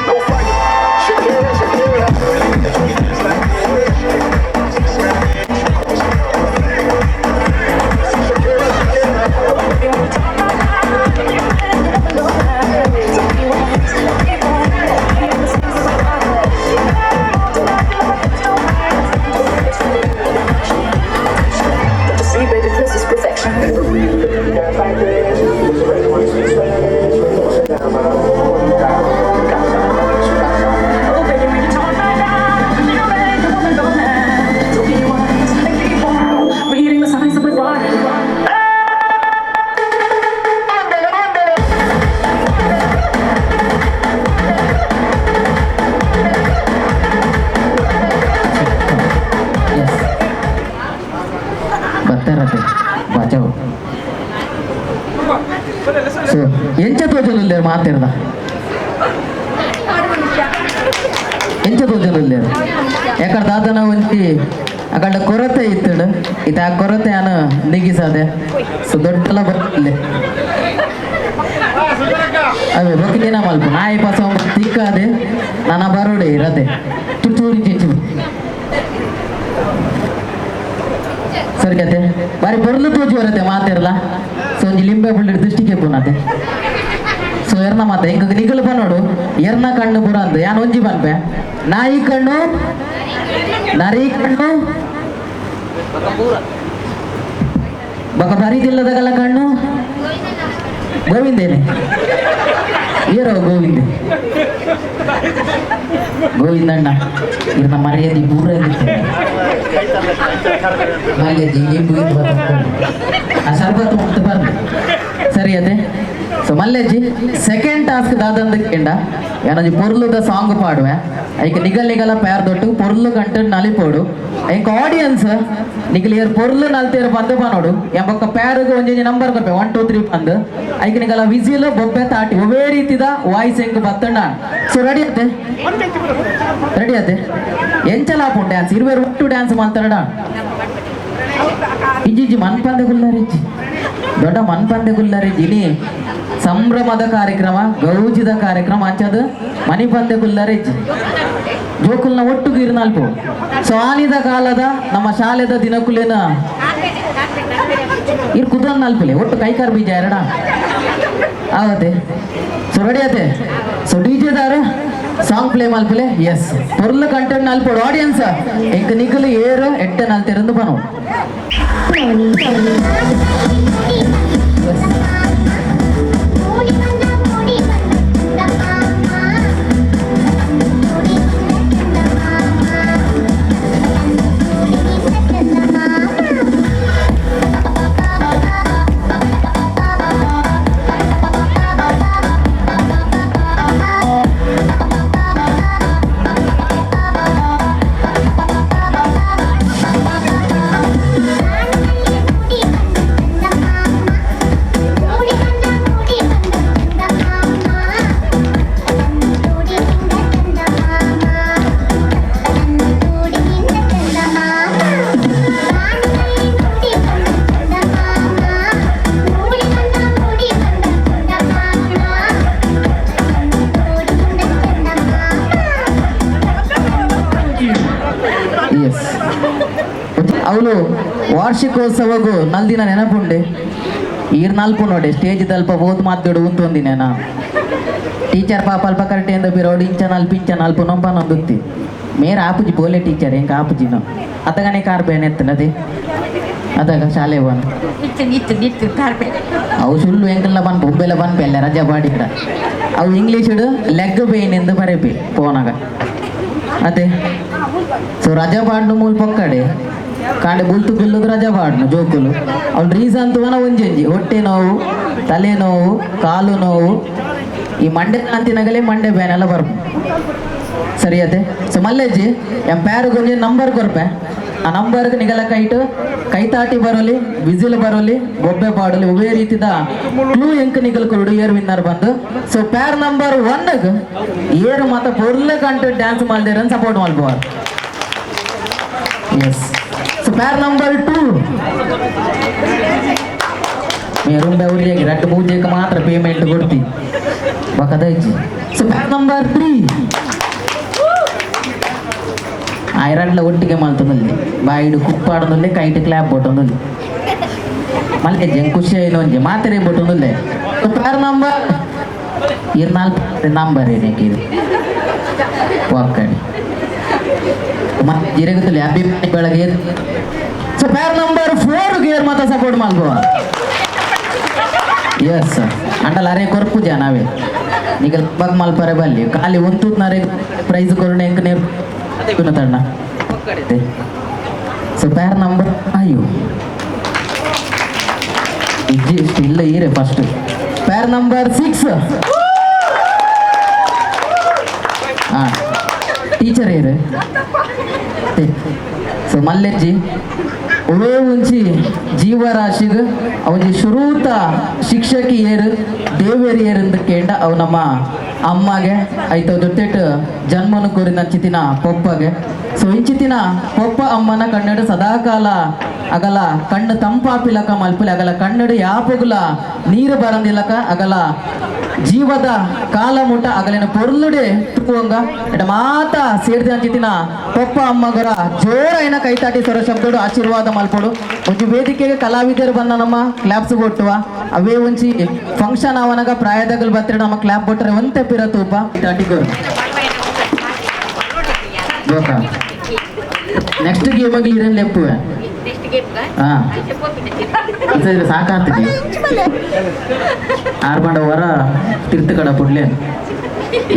ಎಂಚ ತೋಜಲು ಮಾತಿರ್ದ ಎಂಚ ತೋಜಲು ಯಾಕಂದ್ರೆ ದಾದನ ಒಂಚಿ ಅಕಂಡ ಕೊರತೆ ಇತ್ತು ಇದು ಆ ಕೊರತೆ ಅನು ನಿಗಿಸದೆ ಸೊ ದೊಡ್ಡಲ್ಲ ಬರ್ತಿಲ್ಲ ಅವೇ ಬಕ್ಕಿನ ಮಲ್ಪ ನಾಯಿ ಪಾಸ ತಿಕ್ಕಾದೆ ನನ್ನ ಬರೋಡೆ ಇರದೆ ತುತ್ತೂರಿ ಚಿಂಚು ಸರಿ ಕತೆ ಬಾರಿ ಬರ್ಲು ತೋಜು ಬರತ್ತೆ ಮಾತಿರಲ್ಲ ಸೊ ಒಂಜಿ ಲಿಂಬೆ ಬುಳ್ಳಿಡ್ ದೃಷ್ಟಿಗೆ ಪುನತೆ ಸೊ ಎರ್ನ ಮಾತ ಹಿಂಗ ನಿಗಲು ಬನ್ನೋಡು ಎರ್ನ ಕಣ್ಣು ಪುರ ಅಂದು ಯಾನ್ ಒಂಜಿ ಬನ್ಪೆ ನಾಯಿ ಕಣ್ಣು ನರಿ ಕಣ್ಣು ಬಕ ಬರೀದಿಲ್ಲದಗಲ ಕಣ್ಣು ಗೋವಿಂದೇನೆ ಏರೋ ಗೋವಿಂದಣ್ಣ ಇರ್ನ ಮರ್ಯಾದೆ ಪೂರ ಮಲ್ಲೆಜ್ಜಿ ಲಿಂಬು ಸರ್ಬತ್ತು ಮುಕ್ತ ಬರ್ಲಿ ಸರಿ ಅದೇ ಸೊ ಮಲ್ಲೆಜ್ಜಿ ಸೆಕೆಂಡ್ ಟಾಸ್ಕ್ ದಾದಂದಕ್ಕೆಂಡ ಏನೊಂದು ಪೊರ್ಲುದ ಸಾಂಗ್ ಪಾಡುವೆ ಐಕ ನಿಗಲ್ ಪ್ಯಾರ್ ದೊಟ್ಟು ಪೊರ್ಲು ಕಂಟೆಂಟ್ ನಲಿಪೋಡು ಇಂಕ ಆಡಿಯನ್ಸ್ ನಿಗಲ್ ಏರ್ ಪೊರ್ಲು ನಲ್ತೇರು ಬಂದು ನೋಡು ಎಂಬಕ್ಕ ಪ್ಯಾರಿಗೆ ಒಂಜಿ ನಂಬರ್ ಕೊಡ್ಪೆ 1 2 3 ಬಂದು ಐಕ ನಿಗಲ ವಿಸಿಲ್ ಬೊಬ್ಬೆ ತಾಟಿ ಒವೇ ರೀತಿದ ವಾಯ್ಸ್ ಹೆಂಗ್ ಬತ್ತಣ್ಣ ಸೊ ರೆಡಿ ಅತ್ತೆ ಎಂಚಲಾಪು ಡ್ಯಾನ್ಸ್ ಇರುವೇರು ಒಟ್ಟು ಡ್ಯಾನ್ಸ್ ಮಾತಾಡ ಇಜ್ಜಿ ಮನ್ಪಂದೆ ಗುಲ್ಲಾರಿಜ್ಜಿ ದೊಡ್ಡ ಮನ್ಪಂದೆ ಗುಲ್ಲಾರಿಜ್ಜಿ ನೀ ಸಂಭ್ರಮದ ಕಾರ್ಯಕ್ರಮ ಗೌಜಿದ ಕಾರ್ಯಕ್ರಮ ಅಂಚದು ಮಣಿಪಂದೆ ಗುಲ್ಲಾರಿಜ್ಜಿ ಜೋಕುಲ್ನ ಒಟ್ಟು ಗಿರ್ನಾಲ್ಪು ಸೊ ಆನಿದ ಕಾಲದ ನಮ್ಮ ಶಾಲೆದ ದಿನಕುಲೇನ ಇರ್ ಕುದಲ್ ನಾಲ್ಪಲೆ ಒಟ್ಟು ಕೈಕಾರ್ ಬೀಜ ಎರಡ ಆವತ್ತೆ ಸೊ ರೆಡಿ ಅತ್ತೆ ಸೊ ಡಿಜೆ ದಾರ ಸಾಂಗ್ ಪ್ಲೇ ಮಲ್ಪಲೆ ಎಸ್ ಪೊರ್ಲು ಕಂಟೆಂಟ್ ನಾಲ್ಪೋಡು ಆಡಿಯನ್ಸ್ ಎಂಕ್ ನಿಗಲು ಏರು ಎಟ್ಟೆ ನಾಲ್ತೆರಂದು ಬನೋ ಅವಳು ವಾರ್ಷಿಕೋತ್ಸವಗೂ ನಲ್ದಿನ ನೆನಪುಂಡೆ ಈರ್ ನಾಲ್ಕು ನೋಡಿ ಸ್ಟೇಜ್ ತಲ್ಪ ಓದ್ ಮಾತಾಡು ಉಂತೊಂದಿನ ನಾ ಟೀಚರ್ ಪಾಪ ಅಲ್ಪ ಕರೆಕ್ಟೆಂದು ಬಿರೋಡು ಇಂಚ ನಾಲ್ಪು ನೊಂಬ ನೊಂದುತ್ತಿ ಮೇರ ಆಪುಜಿ ಬೋಲೆ ಟೀಚರ್ ಹೆಂಗೆ ಆಪುಜಿನ ಅತಗನೆ ಕಾರ್ ಬೇನೆ ಎತ್ತನದೆ ಅದಾಗ ಶಾಲೆ ಬನ್ ಅವು ಸುಳ್ಳು ಹೆಂಗೆಲ್ಲ ಬನ್ ಬೊಬ್ಬೆಲ್ಲ ಬನ್ಪೆಲ್ಲ ರಜಾ ಬಾಡಿಕ್ರ ಅವು ಇಂಗ್ಲೀಷ್ ಲೆಗ್ ಬೇನ್ ಎಂದು ಬರೇಪಿ ಫೋನಾಗ ಅದೇ ಸೊ ರಜಾ ಬಾಡ್ನು ಮೂಲ ಪೊಕ್ಕಡೆ ಕಾಂಡೆ ಬುಲ್ತು ಬಿಲ್ಲುದು ರಜಾ ಬಾಡ್ನು ಜೋಕುಲು ಅವ್ನ ರೀಸನ್ ತುವನ ಒಂಜಿ ಹೊಟ್ಟೆ ನೋವು ತಲೆ ನೋವು ಕಾಲು ನೋವು ಈ ಮಂಡೆ ಅಂತಿನಾಗಲೇ ಮಂಡೆ ಬ್ಯಾನ್ ಎಲ್ಲ ಬರ್ಬು ಸರಿ ಅದೇ ಸೊ ಮಲ್ಲೆಜ್ಜಿ ಎಂ ಪ್ಯಾರಿಗೆ ಒಂಜಿ ನಂಬರ್ ಕೊರ್ಪೆ ಆ ನಂಬರ್ಗೆ ನಿಗಲ ಕೈತಾಟಿ ಬರೋಲಿ ವಿಸಿಲ್ ಬರೋಲಿ ಬೊಬ್ಬೆ ಪಾಡಲಿ ಒವೇ ರೀತಿದ ಕ್ಲೂ ಎಂಕ್ ನಿಗಲ್ ಕೊಡು ಏರ್ ವಿನ್ನರ್ ಬಂದು ಸೊ ಪ್ಯಾರ್ ನಂಬರ್ 1 ಏರ್ ಮಾತ ಪೊರ್ಲೆ ಕಂಟು ಡ್ಯಾನ್ಸ್ ಮಾಡ್ದೇರ ಸಪೋರ್ಟ್ ಮಾಡ್ಬೋದು ಎಸ್ ಸೊ ಪ್ಯಾರ್ ನಂಬರ್ 2 ಮೇರುಂಬೆ ಉರ್ಲಿಯಾಗಿ 2-3 ಮಾತ್ರ ಪೇಮೆಂಟ್ ಕೊಡ್ತಿ ಬಕದೈಜಿ ಸೊ ಪ್ಯಾರ್ ನಂಬರ್ 3 ಐರನ್ಲ ಒಟ್ಟಿಗೆ ಮಾಡ್ತದಲ್ಲಿ ಬಾಯಿಡು ಕುಪ್ಪಾಡದಲ್ಲಿ ಕೈಟ್ ಕ್ಲಾಪ್ ಬೊಟ್ಟೊಂದಲ್ಲಿ ಮಲ್ಗೆ ಜಂಗ್ ಖುಷಿ ಇನ್ನೊಂಜಿ ಮಾತರೆ ಬೊಟ್ಟೊಂದಲ್ಲೇ ಪ್ಯಾರ್ ನಂಬರ್ 4 ನಂಬರ್ ಏನಕ್ಕೆ ಇದು ಒಕ್ಕಡಿ ಮತ್ತೆ ಜಿರಗದಲ್ಲಿ ಅಭಿಮಾನಿ ಬೆಳಗ್ಗೆ ಸೊ ಪ್ಯಾರ್ ನಂಬರ್ 4 ಗೇರ್ ಮಾತ್ರ ಸಪೋರ್ಟ್ ಮಾಡ್ಕೋ ಎಸ್ ಅಂಡಲ್ ಅರೆ ಕೊರ್ಪುಜ ನಾವೇ ನಿಗಲ್ ಬಗ್ ಮಲ್ಪರೆ ಬಲ್ಲಿ ಖಾಲಿ ಒಂದು ನರೆ ಪ್ರೈಸ್ ಕೊರಡೆ ಎಂಕ್ ನೇರ್ ತಣ್ಣ ಸೊ ಪ್ಯಾರ್ ನಂಬರ್ 5 ಇಜ್ಜಿ ಇಲ್ಲ ಈರೆ ಫಸ್ಟ್ ಪ್ಯಾರ್ ನಂಬರ್ 6 ಹಾ ಟೀಚರ್ ಏರೆ ಸೊ ಮಲ್ಲೆಜ್ಜಿ ಒವೇ ಒಂಜಿ ಜೀವರಾಶಿಗ ಅವಜಿ ಶುರೂತ ಶಿಕ್ಷಕಿ ಏರು ದೇವೇರಿ ಏರಿಂದ ಕೇಂಡ ಅವು ನಮ್ಮ ಅಮ್ಮಗೆ ಐತ ಜೊತೆಟ್ ಜನ್ಮನು ಕೋರಿನ ಚಿತಿನ ಪೊಪ್ಪಗೆ ಸೊ ಇಂಚಿತಿನ ಪೊಪ್ಪ ಅಮ್ಮನ ಕನ್ನಡ ಸದಾಕಾಲ ಅಗಲ ಕಣ್ಣು ತಂಪಾಪಿಲಕ ಮಲ್ಪಲೆ ಅಗಲ ಕನ್ನಡ ಯಾಪಗುಲ ನೀರು ಬರಂದಿಲ್ಲಕ ಅಗಲ ಜೀವದ ಕಾಲ ಮುಟ್ಟ ಅಗಲಿನ ಪೊರ್ಲುಡೆ ತುಕುವಂಗ ಎಡ ಮಾತ ಸೇರಿದ ಅಂಚಿತಿನ ಪೊಪ್ಪ ಅಮ್ಮಗರ ಜೋರೈನ ಕೈತಾಟಿ ಸ್ವರ ಶಬ್ದಡು ಆಶೀರ್ವಾದ ಮಲ್ಪಡು ಒಂಜಿ ವೇದಿಕೆಗೆ ಕಲಾವಿದರು ಬಂದ ನಮ್ಮ ಕ್ಲಾಪ್ಸ್ ಕೊಟ್ಟುವ ಅವೇ ಒಂಜಿ ಫಂಕ್ಷನ್ ಅವನಾಗ ಪ್ರಾಯದಗಲ್ ಬತ್ತಿರ ನಮ್ಮ ಕ್ಲಾಪ್ ಕೊಟ್ಟರೆ ಒಂತೆ ಪಿರ ತೂಪ ತಾಟಿಗೋರು ನೆಕ್ಸ್ಟ್ ಗೇಮ್ ಆಗಿ ಇರೇನು ಲೆಪ್ಪುವೆ ಹಾ ಸಾಕಾಗ್ತದೆ ಆರ್ಬಂಡ ವರ ತೀರ್ಥ ಕಡ ಪುಡ್ಲೆ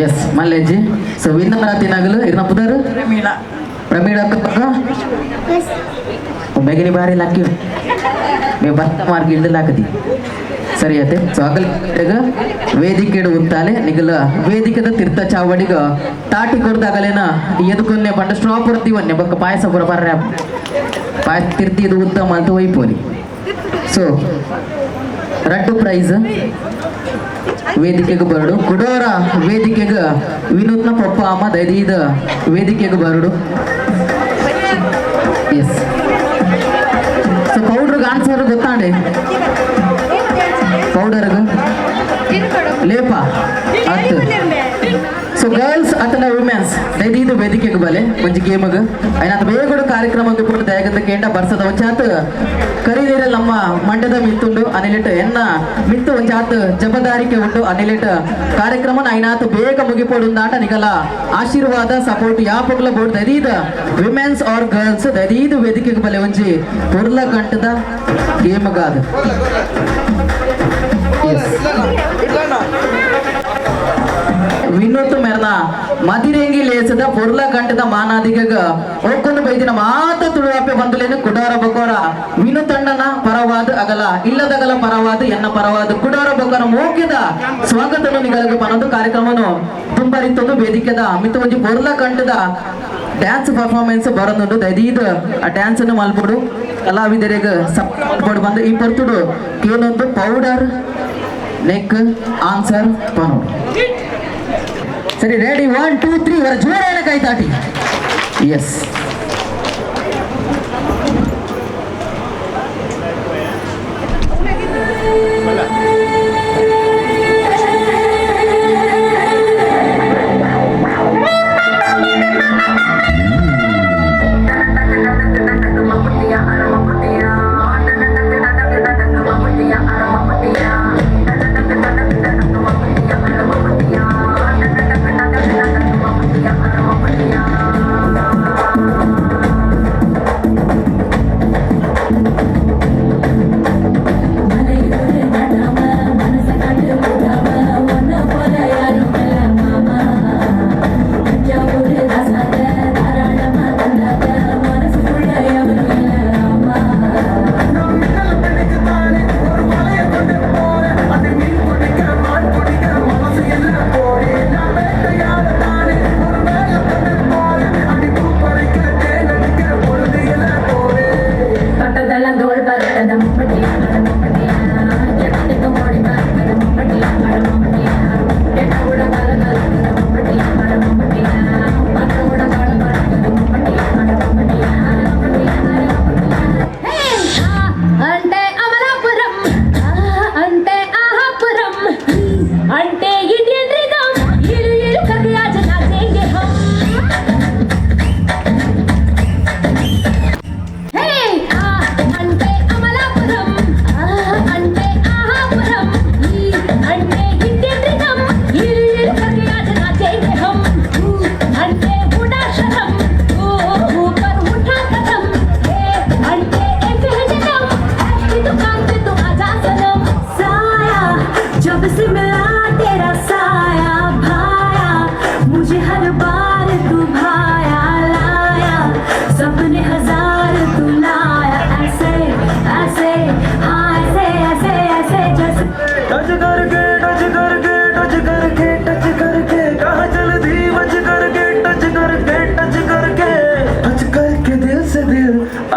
ಎಸ್ ಮಲ್ಲೆಜ್ಜಿ ಸೊ ವಿನ್ನರ್ ಆತಿನಾಗಲು ಇರ್ನ ಪುದರು प्रमीण मेगनी बारी लाकी मे भर्त मार्ग इल्ड लाकदी ಸರಿ ಆಯ್ತು. ಸೊ ಅಗಲ ವೇದಿಕೆಡು ಉಂತಾಲೆ ನಿಗಲ ವೇದಿಕೆದ ತೀರ್ಥ ಚಾವಡಿಗ ತಾಟಿ ಕೊಡ್ದಾಗಲೇನ ಎದುಕೊನ್ನೆ ಬಂಡ ಸ್ಟಾಪ್ ಬರ್ತೀವನ್ನೆ ಬಕ್ಕ ಪಾಯಸ ಬರ ಬರ್ರ ಪಾಯಸ ತೀರ್ತಿ ಇದು ಉತ್ತಮ ಅಂತ ಒಯ್ಪೋಲಿ. ಸೊ ರಡ್ಡು ಪ್ರೈಸ್ ವೇದಿಕೆಗೆ ಬರಡು ಕುಡೋರ ವೇದಿಕೆಗೆ ವಿನೂತ್ನ ಪಪ್ಪ ಅಮ್ಮ ದೈದ ವೇದಿಕೆಗೆ ಬರಡು. ಎಸ್ ಸೊ ಪೌಡ್ರ್ ಆನ್ಸರ್ ಗೊತ್ತಾಂಡೆ ಪೌಡರ್ ಲೇಪ ಹತ್ತು. ಸೊ ಗರ್ಲ್ಸ್ ಅಥವಾ ವುಮೆನ್ಸ್ ದೈದು ವೇದಿಕೆಗೆ ಬಲೆ ಒಂಜಿ ಗೇಮಗ್ ಐನಾತ್ ಬೇಗಡು ಕಾರ್ಯಕ್ರಮಕ್ಕೆ ಕೂಡ ದಯಗಂತ ಕೇಂಡ ಬರ್ಸದ ಒಂಚಾತ್ ಕರೀದಿರಲ್ ನಮ್ಮ ಮಂಡ್ಯದ ಮಿತ್ತುಂಡು ಅನಿಲಿಟ್ ಎನ್ನ ಮಿತ್ತು ಒಂಚಾತ್ ಜವಾಬ್ದಾರಿಕೆ ಉಂಟು ಅನಿಲಿಟ್ ಕಾರ್ಯಕ್ರಮ ಐನಾತ್ ಬೇಗ ಮುಗಿಪೋಡುಂದಾಟ ನಿಗಲ ಆಶೀರ್ವಾದ ಸಪೋರ್ಟ್ ಯಾಪಗ್ಲ ಬೋರ್ಡ್ ದೈದ ವಿಮೆನ್ಸ್ ಆರ್ ಗರ್ಲ್ಸ್ ದೈದು ವೇದಿಕೆಗೆ ಬಲೆ ಒಂಜಿ ಪುರ್ಲ ಗಂಟದ ಗೇಮಗಾದ. ವಿನೂತ್ ಮೆರ್ನ ಮದಿರೆಂಗಿ ಲೇಸದ ಪೊರ್ಲ ಕಂಟದ ಮಾನಾದಿಗ ಒಕ್ಕೊಂದು ಬೈದಿನ ಮಾತ ತುಳುವಾಪೆ ಬಂದುಲೇನು ಕುಡಾರ ಬಕೋರ ವಿನೂತ್ ಅಣ್ಣನ ಪರವಾದ ಅಗಲ ಇಲ್ಲದಗಲ ಪರವಾದ ಎನ್ನ ಪರವಾದ ಕುಡಾರ ಬಕೋರ ಮೋಕ್ಯದ ಸ್ವಾಗತನು ನಿಗಳಿಗೆ ಪನದು ಕಾರ್ಯಕ್ರಮನು ತುಂಬರಿತ್ತೊಂದು ವೇದಿಕೆದ ಮಿತ್ತು ಒಂಜಿ ಪೊರ್ಲ ಕಂಟದ ಡ್ಯಾನ್ಸ್ ಪರ್ಫಾರ್ಮೆನ್ಸ್ ಬರೋದು ದೈದ ಆ ಡ್ಯಾನ್ಸ್ ಅನ್ನು ಮಲ್ಪಡು ಕಲಾವಿದರಿಗೆ ಸಪೋರ್ಟ್ ಬಂದು ಈ ಪರ್ತುಡು ಏನೊಂದು ಪೌಡರ್ ನೆಕ್ ಆನ್ಸರ್ ಪನೋಡು. ಸರಿ ರೆಡಿ 1 2 3 ವರ ಜೋರಾನ ಕೈ ತಾಟಿ. ಎಸ್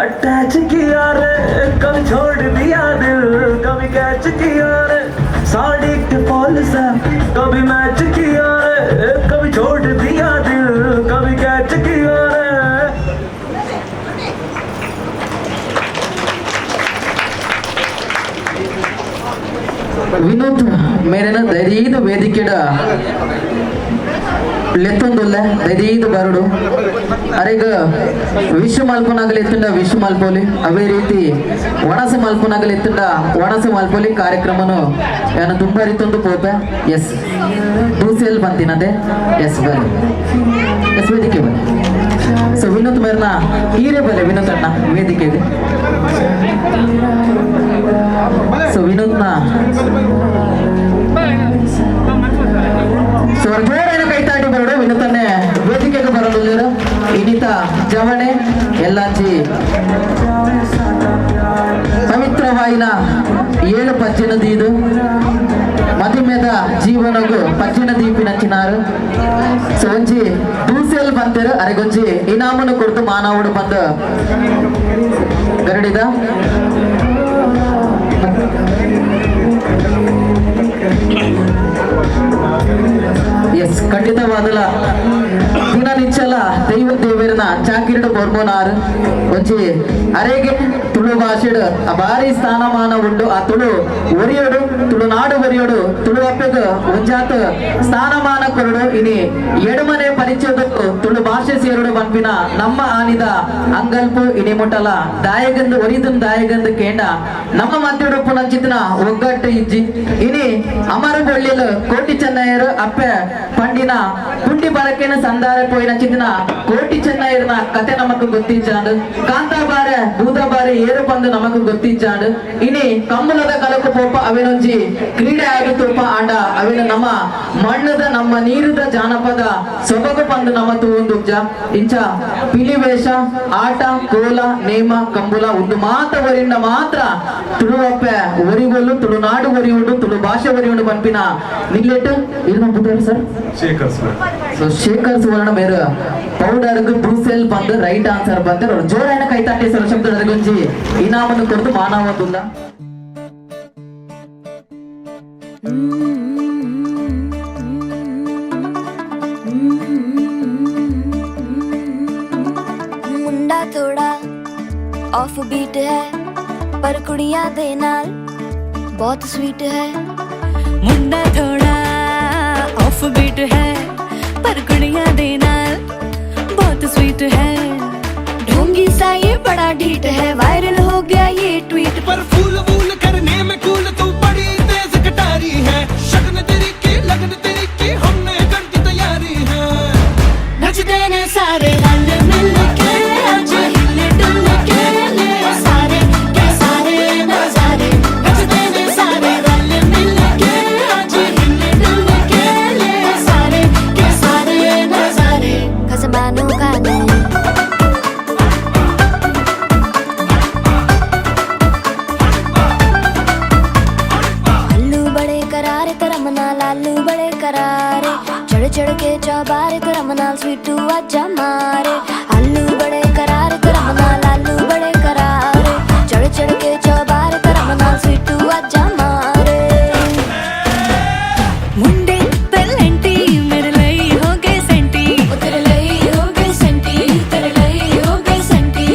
अटैच किया रे कभी छोड़ दिया दिल कभी कैच किया रे साड़ी के फॉल सा कभी मैच किया रे कभी छोड़ दिया दिल कभी कैच किया रे. ವಿನೋದ್ ಮೇರೆನ ದೈದ ವೇದಿಕೆಡ ಲೆತ್ತೊಂದುಲ್ಲ ದೈದ ಬರಡು ಅರೆಗ ವಿಶ್ವ ಮಲ್ಪನಾಗಲಿ ಎತ್ತಂಡ ವಿಶ್ವ ಮಲ್ಪೋಲಿ ಅವೇ ರೀತಿ ಒಣಸ ಮಲ್ಪನಾಗಲಿ ಎತ್ತಂಡ ಒಣಸ ಮಲ್ಪೋಲಿ ಕಾರ್ಯಕ್ರಮನು ಯಾನ ತುಂಬ ರೀತೊಂದು ಪೋಪೆ. ಎಸ್ ದೂಸೆಲ್ ಬಂತಿನದೆ ಎಸ್ ಬನ್ನಿ ಎಸ್ ವೇದಿಕೆ ಬನ್ನಿ. ಸೊ ವಿನೋದ್ ಮೇರ್ನ ಹೀರೆ ಬಲೆ ವಿನೋದ್ ಅಣ್ಣ ವೇದಿಕೆಗೆ. ಸೊ ವಿನೋದ್ನ ಸೊ ಜೋರೇನ ಕೈ ತಾಟಿ ಬರಡು ವಿನೋದನ್ನೇ ವೇದಿಕೆಗೆ ಬರಲು ಇನ್ನಿತ ಜವಣ ಪವಿತ್ರವಾಯಿನ 7 ಪಜ್ಜಿನದಿ ಇದು ಮದಿಮೆದ ಜೀವನಗೂ ಪಜ್ಜಿನ ದೀಪಿನಂಚಿನಾರು ಸೊ ಒಂಜಿ ದೂಸೆಲ್ ಬಂದಿರು ಅರೆಗೊಂಜಿ ಇನಾಮನು ಕುರಿತು ಮಾನವುಡು ಬಂದು ಗರಡಿದ ಎಸ್ ಖಂಡಿತವಾದಲ ದಿನ ನಿಚ್ಚಲ ದೈವ ದೇವರನ ಚಾಕಿರಡು ಬೋರ್ಬೋನಾರು ಒಂಜಿ ಅರೆಗೆ ತುಳು ಭಾಷೆಡು ಆ ಭಾರಿ ಸ್ಥಾನಮಾನ ಉಂಡು ಆ ತುಳು ಒರಿಯೋಡು ತುಳು ನಾಡು ಒರಿಯೋಡು ತುಳು ಅಪ್ಪೆದು ಒಂಜಾತ ಸ್ಥಾನಮಾನ ಕೊರಡು ಇನಿ ಎಡಮನೆ ಪರಿಚಯದ ತುಳು ಭಾಷೆ ಸೇರುಡು ಬಂಪಿನ ನಮ್ಮ ಆನಿದ ಅಂಗಲ್ಪು ಇನಿ ಮುಟ್ಟಲ ದಾಯಗಂದು ಒರಿದನ್ ದಾಯಗಂದು ಕೇಂಡ ನಮ್ಮ ಮಧ್ಯಡು ಪುನಂಚಿತನ ಒಗ್ಗಟ್ಟು ಇಜ್ಜಿ ಇನಿ ಅಮರಗೊಳ್ಳಿಲು ಕೋಟಿ ಚೆನ್ನಯ್ಯರು ಅಪ್ಪೆ ಪಂಡಿನ ಕುಂಡಿ ಬರಕೇನ ಸಂದಾರ ಪೋಯಿನ ಚಿಂತಿನ ಕೋಟಿ ಚೆನ್ನಯ್ಯರ್ನ ಕತೆ ನಮಕ್ ಗೊತ್ತಿಜ್ಜಾಂಡು ಕಾಂತಾಬಾರೆ ಬೂದಬಾರೆ ಏರು ಬಂದು ನಮಕ್ ಗೊತ್ತಿಜ್ಜಾಂಡು ಇನಿ ಕಮ್ಮಲದ ಕಲಕು ಪೋಪ ಅವೇನೊಂಜಿ ಕ್ರೀಡೆ ಆಗುತ್ತೋಪ ಆಂಡ ಅವೇನು ನಮ್ಮ ಮಣ್ಣದ ನಮ್ಮ ನೀರದ ಜಾನಪದ ಸೊಬಗು ಬಂದು ನಮ್ಮ ತೂಂದುಜ್ಜ ಇಂಚ ಪಿಲಿವೇಷ ಆಟ ಕೋಲ ನೇಮ ಕಂಬುಲ ಒಂದು ಮಾತವರಿಂದ ಮಾತ್ರ ತುಳುವಪ್ಪೆ ಒರಿಗೊಲ್ಲು ತುಳುನಾಡು ಒರಿಯುಂಡು ತುಳು ಭಾಷೆ ಒರಿಯುಂಡು ಪಂಪಿನ ನಿಗ್ಲೆಟ್ ಇದು ನಮ್ಮ ಪುಟ್ಟರು ಸರ್ ಸೊ ಶೇಖರ್ ಸುವರ್ಣ ಮೇರು ಪೌಡರ್ಗೆ ಬ್ರೂಸೆಲ್ ಬಂದು ರೈಟ್ ಆನ್ಸರ್ ಬಂದ್ರೆ ಜೋರಾಯನ ಕೈತಾಟೆ ಸರ್ ಶಬ್ದ ಗುಂಜಿ ಇನಾಮನ್ನು ಕೊಡ್ತು ಮಾನವದುಲ್ಲ मुंडा थोड़ा ऑफ बीट है पर कुड़ियां दे नाल बहुत स्वीट है मुंडा थोड़ा ऑफ बीट है पर कुड़ियां दे नाल बहुत स्वीट है ढोंगी सा ये बड़ा ढीठ है वायरल हो गया ये ट्वीट पर फूल वूल करने में कूल तू बड़ी तेज कटारी है शगन तेरी की लगन तेरी की हमने कर दी तैयारी है नचते ने सारे रल मिल के आज हिले डुल के ले सारे के सारे नजारे नचते ने सारे रल मिल के आज हिले डुल के ले सारे के सारे नजारे खसमानो खाने लालू बड़े करारे चढ़ चढ़ के चौबारे तेरा मनाल स्वीटू आजा मारे आलू बड़े करारे तेरा मनाल लालू बड़े करारे चढ़ चढ़ के चौबारे तेरा मनाल स्वीटू आजा मारे मुंडे तलंटी मेरे लई हो गए सेंटी तेरे लई हो गए सेंटी तेरे लई हो गए सेंटी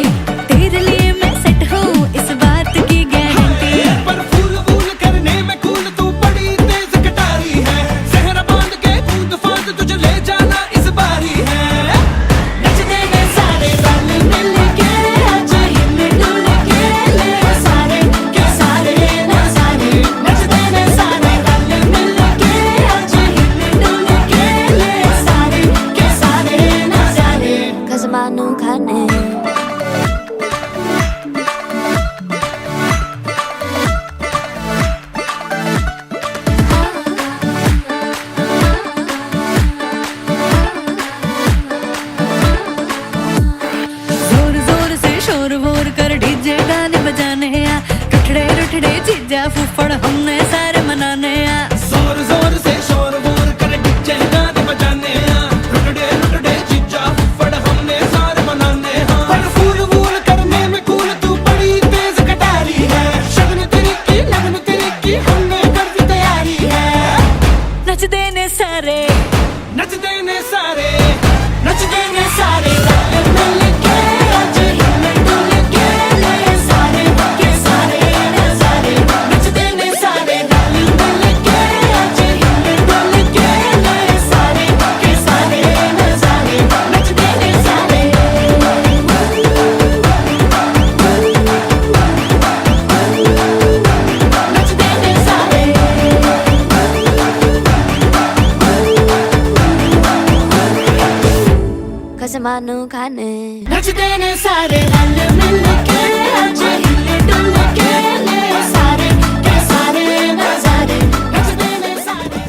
तेरे लिए मैं सेट हूँ इस बात की गारंटी पर फूल वूल करने में कूल तू बड़ी तेज कटारी है सहरा बांध के कूद फांद तुझे ले जाना इस बारी है नचते ने सारे रल मिल के आज हिले डुल के ले सारे के सारे नजारे नचते ने सारे रल मिल के आज हिले डुल के ले सारे के सारे नजारे खजमानो खाने जोर जोर से शोर वोर कर डीजे गाने बजाने आ टुटड़े टुटड़े चीजा फुफड़ हमने सारे मनाने आ जोर जोर से शोर वोर कर डीजे गाने बजाने हैं रुकड़े रुकड़े चिज्जा फड़ हमने सारे मनाने हैं पर फूल वूल करने में कूल तू बड़ी तेज कटारी है शगन तेरी की लगन तेरी की हमने कर दी तैयारी है नचते ने सारे नचते ने सारे नचते ने सारे रल मिल के आज हिले डुल के ले सारे के सारे नजारे नचते ने सारे रल मिल के आज हिले डुल के ले सारे के सारे नजारे नचते ने सारे नचते ने सारे खसमानो खाने नचते ने सारे रल मिल के आज हिले डुल के ले सारे के सारे नजारे नचते ने सारे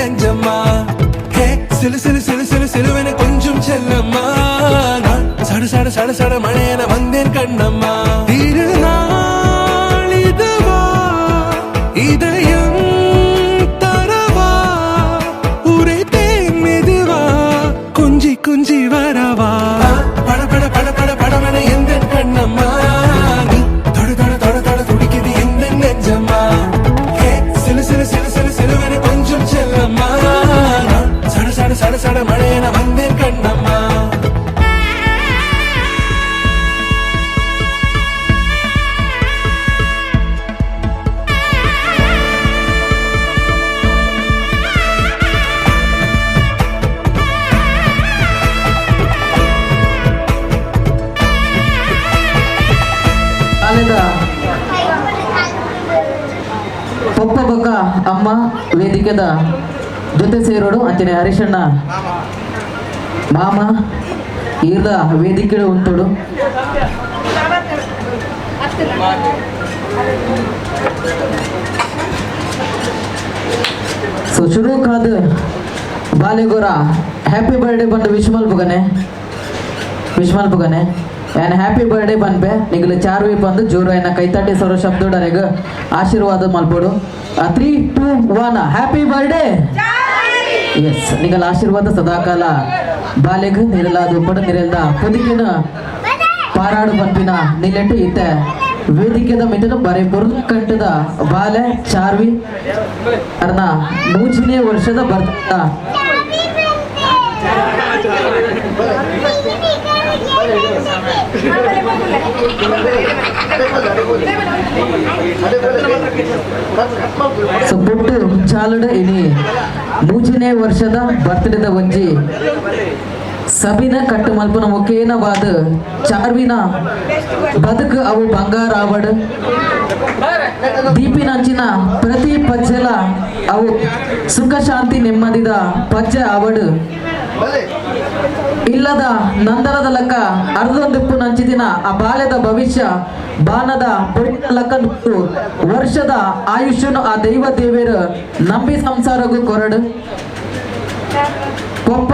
நெஞ்சம்மா ஹே சிலு சிலு சிலு சிலு சிலுவென கொஞ்சம் செல்லம்மா நான் சட சட சட சட மழையென வந்தேன் கண்ணம்மா திருநாள் இதுவா இதயம் தரவா உரைத்தேன் மெதுவா கொஞ்சி கொஞ்சி வரவா பட பட பட பட படவென எந்த கண்ணம்மா நீ தொட தொட தொட தொட துடிக்குது எந்த நெஞ்சம்மா ஹே சிலு சிலு சிலு சிலு சிலுவென கொஞ்சம் செல்லம்மா நான் சட சட சட சட மழையென வந்தேன் கண்ணம்மா ಕಾಲದ ಪಪ್ಪ ಬೊಕ್ಕ ಅಮ್ಮ ವೇದಿಕೆದ ಜೊತೆ ಸೇರೋಡು ಅಂಚನೆ ಹರೀಶಣ್ಣ ಮಾಮ ಈರ್ದ ವೇದಿಕೆ ಉಂಟೋಡು ಸೊ ಶುರು ಕಾದ ಬಾಲೆಗೋರ ಹ್ಯಾಪಿ ಬರ್ಡೇ ಬಂದು ವಿಶ್ಮಲ್ ಬುಗನೆ ಆ್ಯಂಡ್ ಹ್ಯಾಪಿ ಬರ್ಡೇ ಬನ್ಪೆ ನಿಗಲು ಚಾರ್ವಿ ಬಂದು ಜೋರು ಏನ ಕೈತಾಟಿ ಸರೋ ಶಬ್ದೋಡರೆಗ ಆಶೀರ್ವಾದ ಮಲ್ಪೋಡು 3, 2, 1 ಹ್ಯಾಪಿ ಬರ್ಡೇ ಎಸ್ ನಿಗಲ ಆಶೀರ್ವಾದ ಸದಾಕಾಲ ಬಾಲೆಗ್ ನಿರಲಾದು ಪಡ ನಿರಲ್ದ ಪೊದಿಕಿನ ಪಾರಾಡು ಬಂಪಿನ ನಿಲೆಟ್ಟು ಇತ್ತೆ ವೇದಿಕೆದ ಮಿತನ ಬರೆ ಬುರ್ದ ಕಂಟದ ಬಾಲೆ ಚಾರ್ವಿ ಅರ್ನ 3ನೇ ವರ್ಷದ ಬರ್ತ ಸೊ ಪುಟ್ಟು ಚಾಲುಡ ಇನಿ 3ನೇ ವರ್ಷದ ಬರ್ತ್ಡೇದ ಒಂಜಿ ಸಬಿನ ಕಟ್ಟು ಮಲ್ಪನ ಮುಖೇನವಾದ ಚಾರ್ವಿನ ಬದುಕು ಅವು ಬಂಗಾರ ಆವಡ್ ದೀಪಿನಂಚಿನ ಪ್ರತಿ ಪಜ್ಜಲ ಅವು ಸುಖ ಶಾಂತಿ ನೆಮ್ಮದಿದ ಪಜ್ಜೆ ಆವಡ್ ಇಲ್ಲದ ನಂದರದ ಲಕ್ಕ ಅರ್ಧೊಂದಿಪ್ಪು ನಂಚಿದಿನ ಆ ಬಾಲ್ಯದ ಭವಿಷ್ಯ ಬಾನದ ಪುರಿದ ಲಕ್ಕ ವರ್ಷದ ಆಯುಷ್ಯನು ಆ ದೈವ ದೇವೇರು ನಂಬಿ ಸಂಸಾರಗೂ ಕೊರಡು ಕೊಪ್ಪ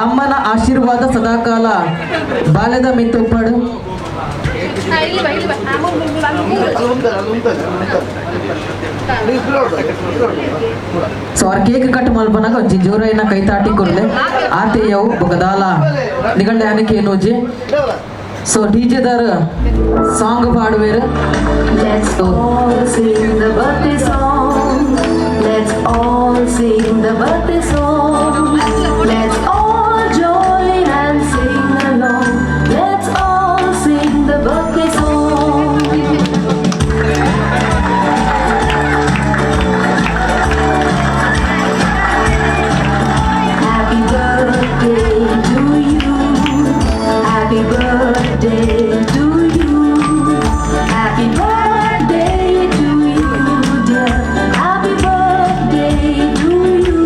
ಅಮ್ಮನ ಆಶೀರ್ವಾದ ಸದಾಕಾಲ ಬಾಲ್ಯದ ಮಿತ್ತುಪ್ಪಡು ಸೊ ಅವ್ರ ಕೇಕ್ ಕಟ್ ಮಲ್ಪನಾಗ ಒಂಜಿ ಜೋರೈನ ಕೈ ತಾಟಿಕೊಂಡ್ಲೆ ಆತೆಯವು ಬೊಗದಾಲ ನಿಗಂಡ ಯಾನಕ್ಕೆ ಏನೋಜಿ ಸೊ ಡಿಜೆ ದಾರ song ಪಾಡುವೇರು Let's all sing the birthday song. Let's all sing the birthday song. Let's all join and sing along. Let's all sing the birthday song. Happy birthday to you. Happy birthday to you. Happy birthday to you, dear. Happy birthday to you.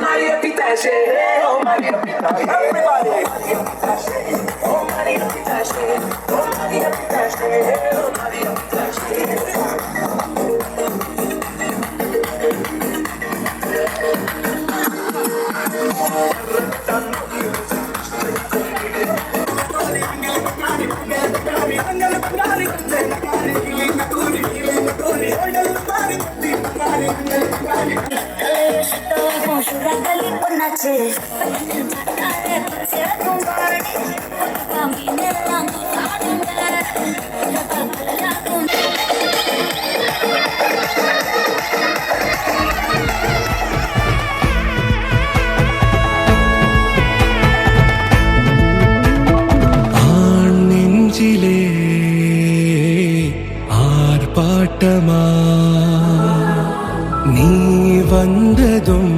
Maria Pitache, oh Maria Pitache, everybody. Oh Maria Pitache, oh Maria Pitache, oh Maria Pitache. ஆண் நெஞ்சிலே ஆர்ப்பாட்டமா நீ வந்ததும்